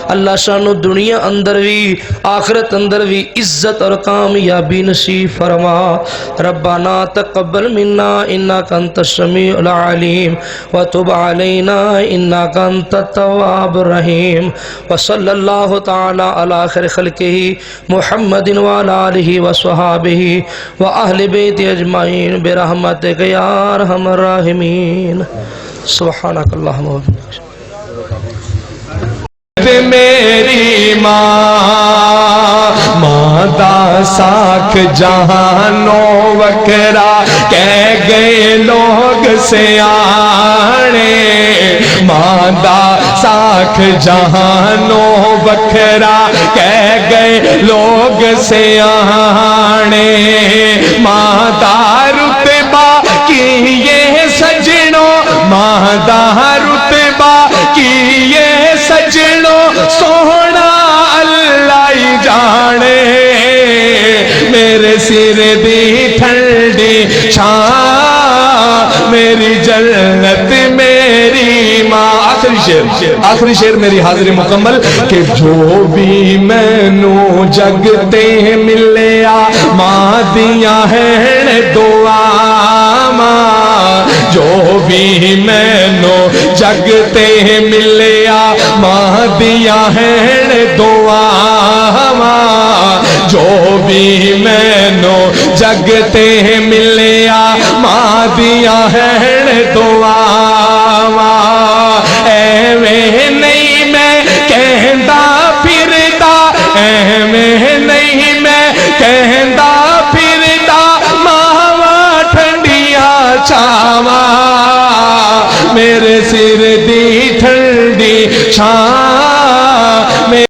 S2: अल्लाह। सानू दुनिया अंदर भी आखिरत अंदर भी इज्जत और कामयाबी नसीब फरमा। रब्बाना तक़ब्बल मिन्ना इन्नका अंतस समीउल अलीम व तुब अलैना इन्नका अंतत तव्वाबुर रहीम व सल्लल्लाहु तआला अला खैर खल्क़िही मुहम्मदिन व अला आलिहि व स्वहाबिही व अहले बैति अजमाइन बिरहमतिक या अरहमर राहिमीन। सुब्हानकल्लाहुम्मा व बिहम्दिक।
S1: मेरी माँ दा साख जहानो वखरा कह गए लोग सियाने, माँ दा साख जहानो वखरा कह गए लोग सियाने। माँ दा रुतबा की ये सजनो, माँ दा रुतबा की ये सजनो सोहना अल्लाह ही जाने। मेरे सिर दी ठंडी छां मेरी जन्नत मेरी माँ। आखिरी शेर मेरी हाजिरी मुकम्मल कि जो भी मैनू जगते मिलिया माँ दिया है दुआ, जो भी मैनू जगते मिलिया माँ दिया है दुआ, जो भी मैनू जगते मिलिया माँ दिया है दुआ। एवें नहीं मैं कहता फिरदा, एवें नहीं मैं कहता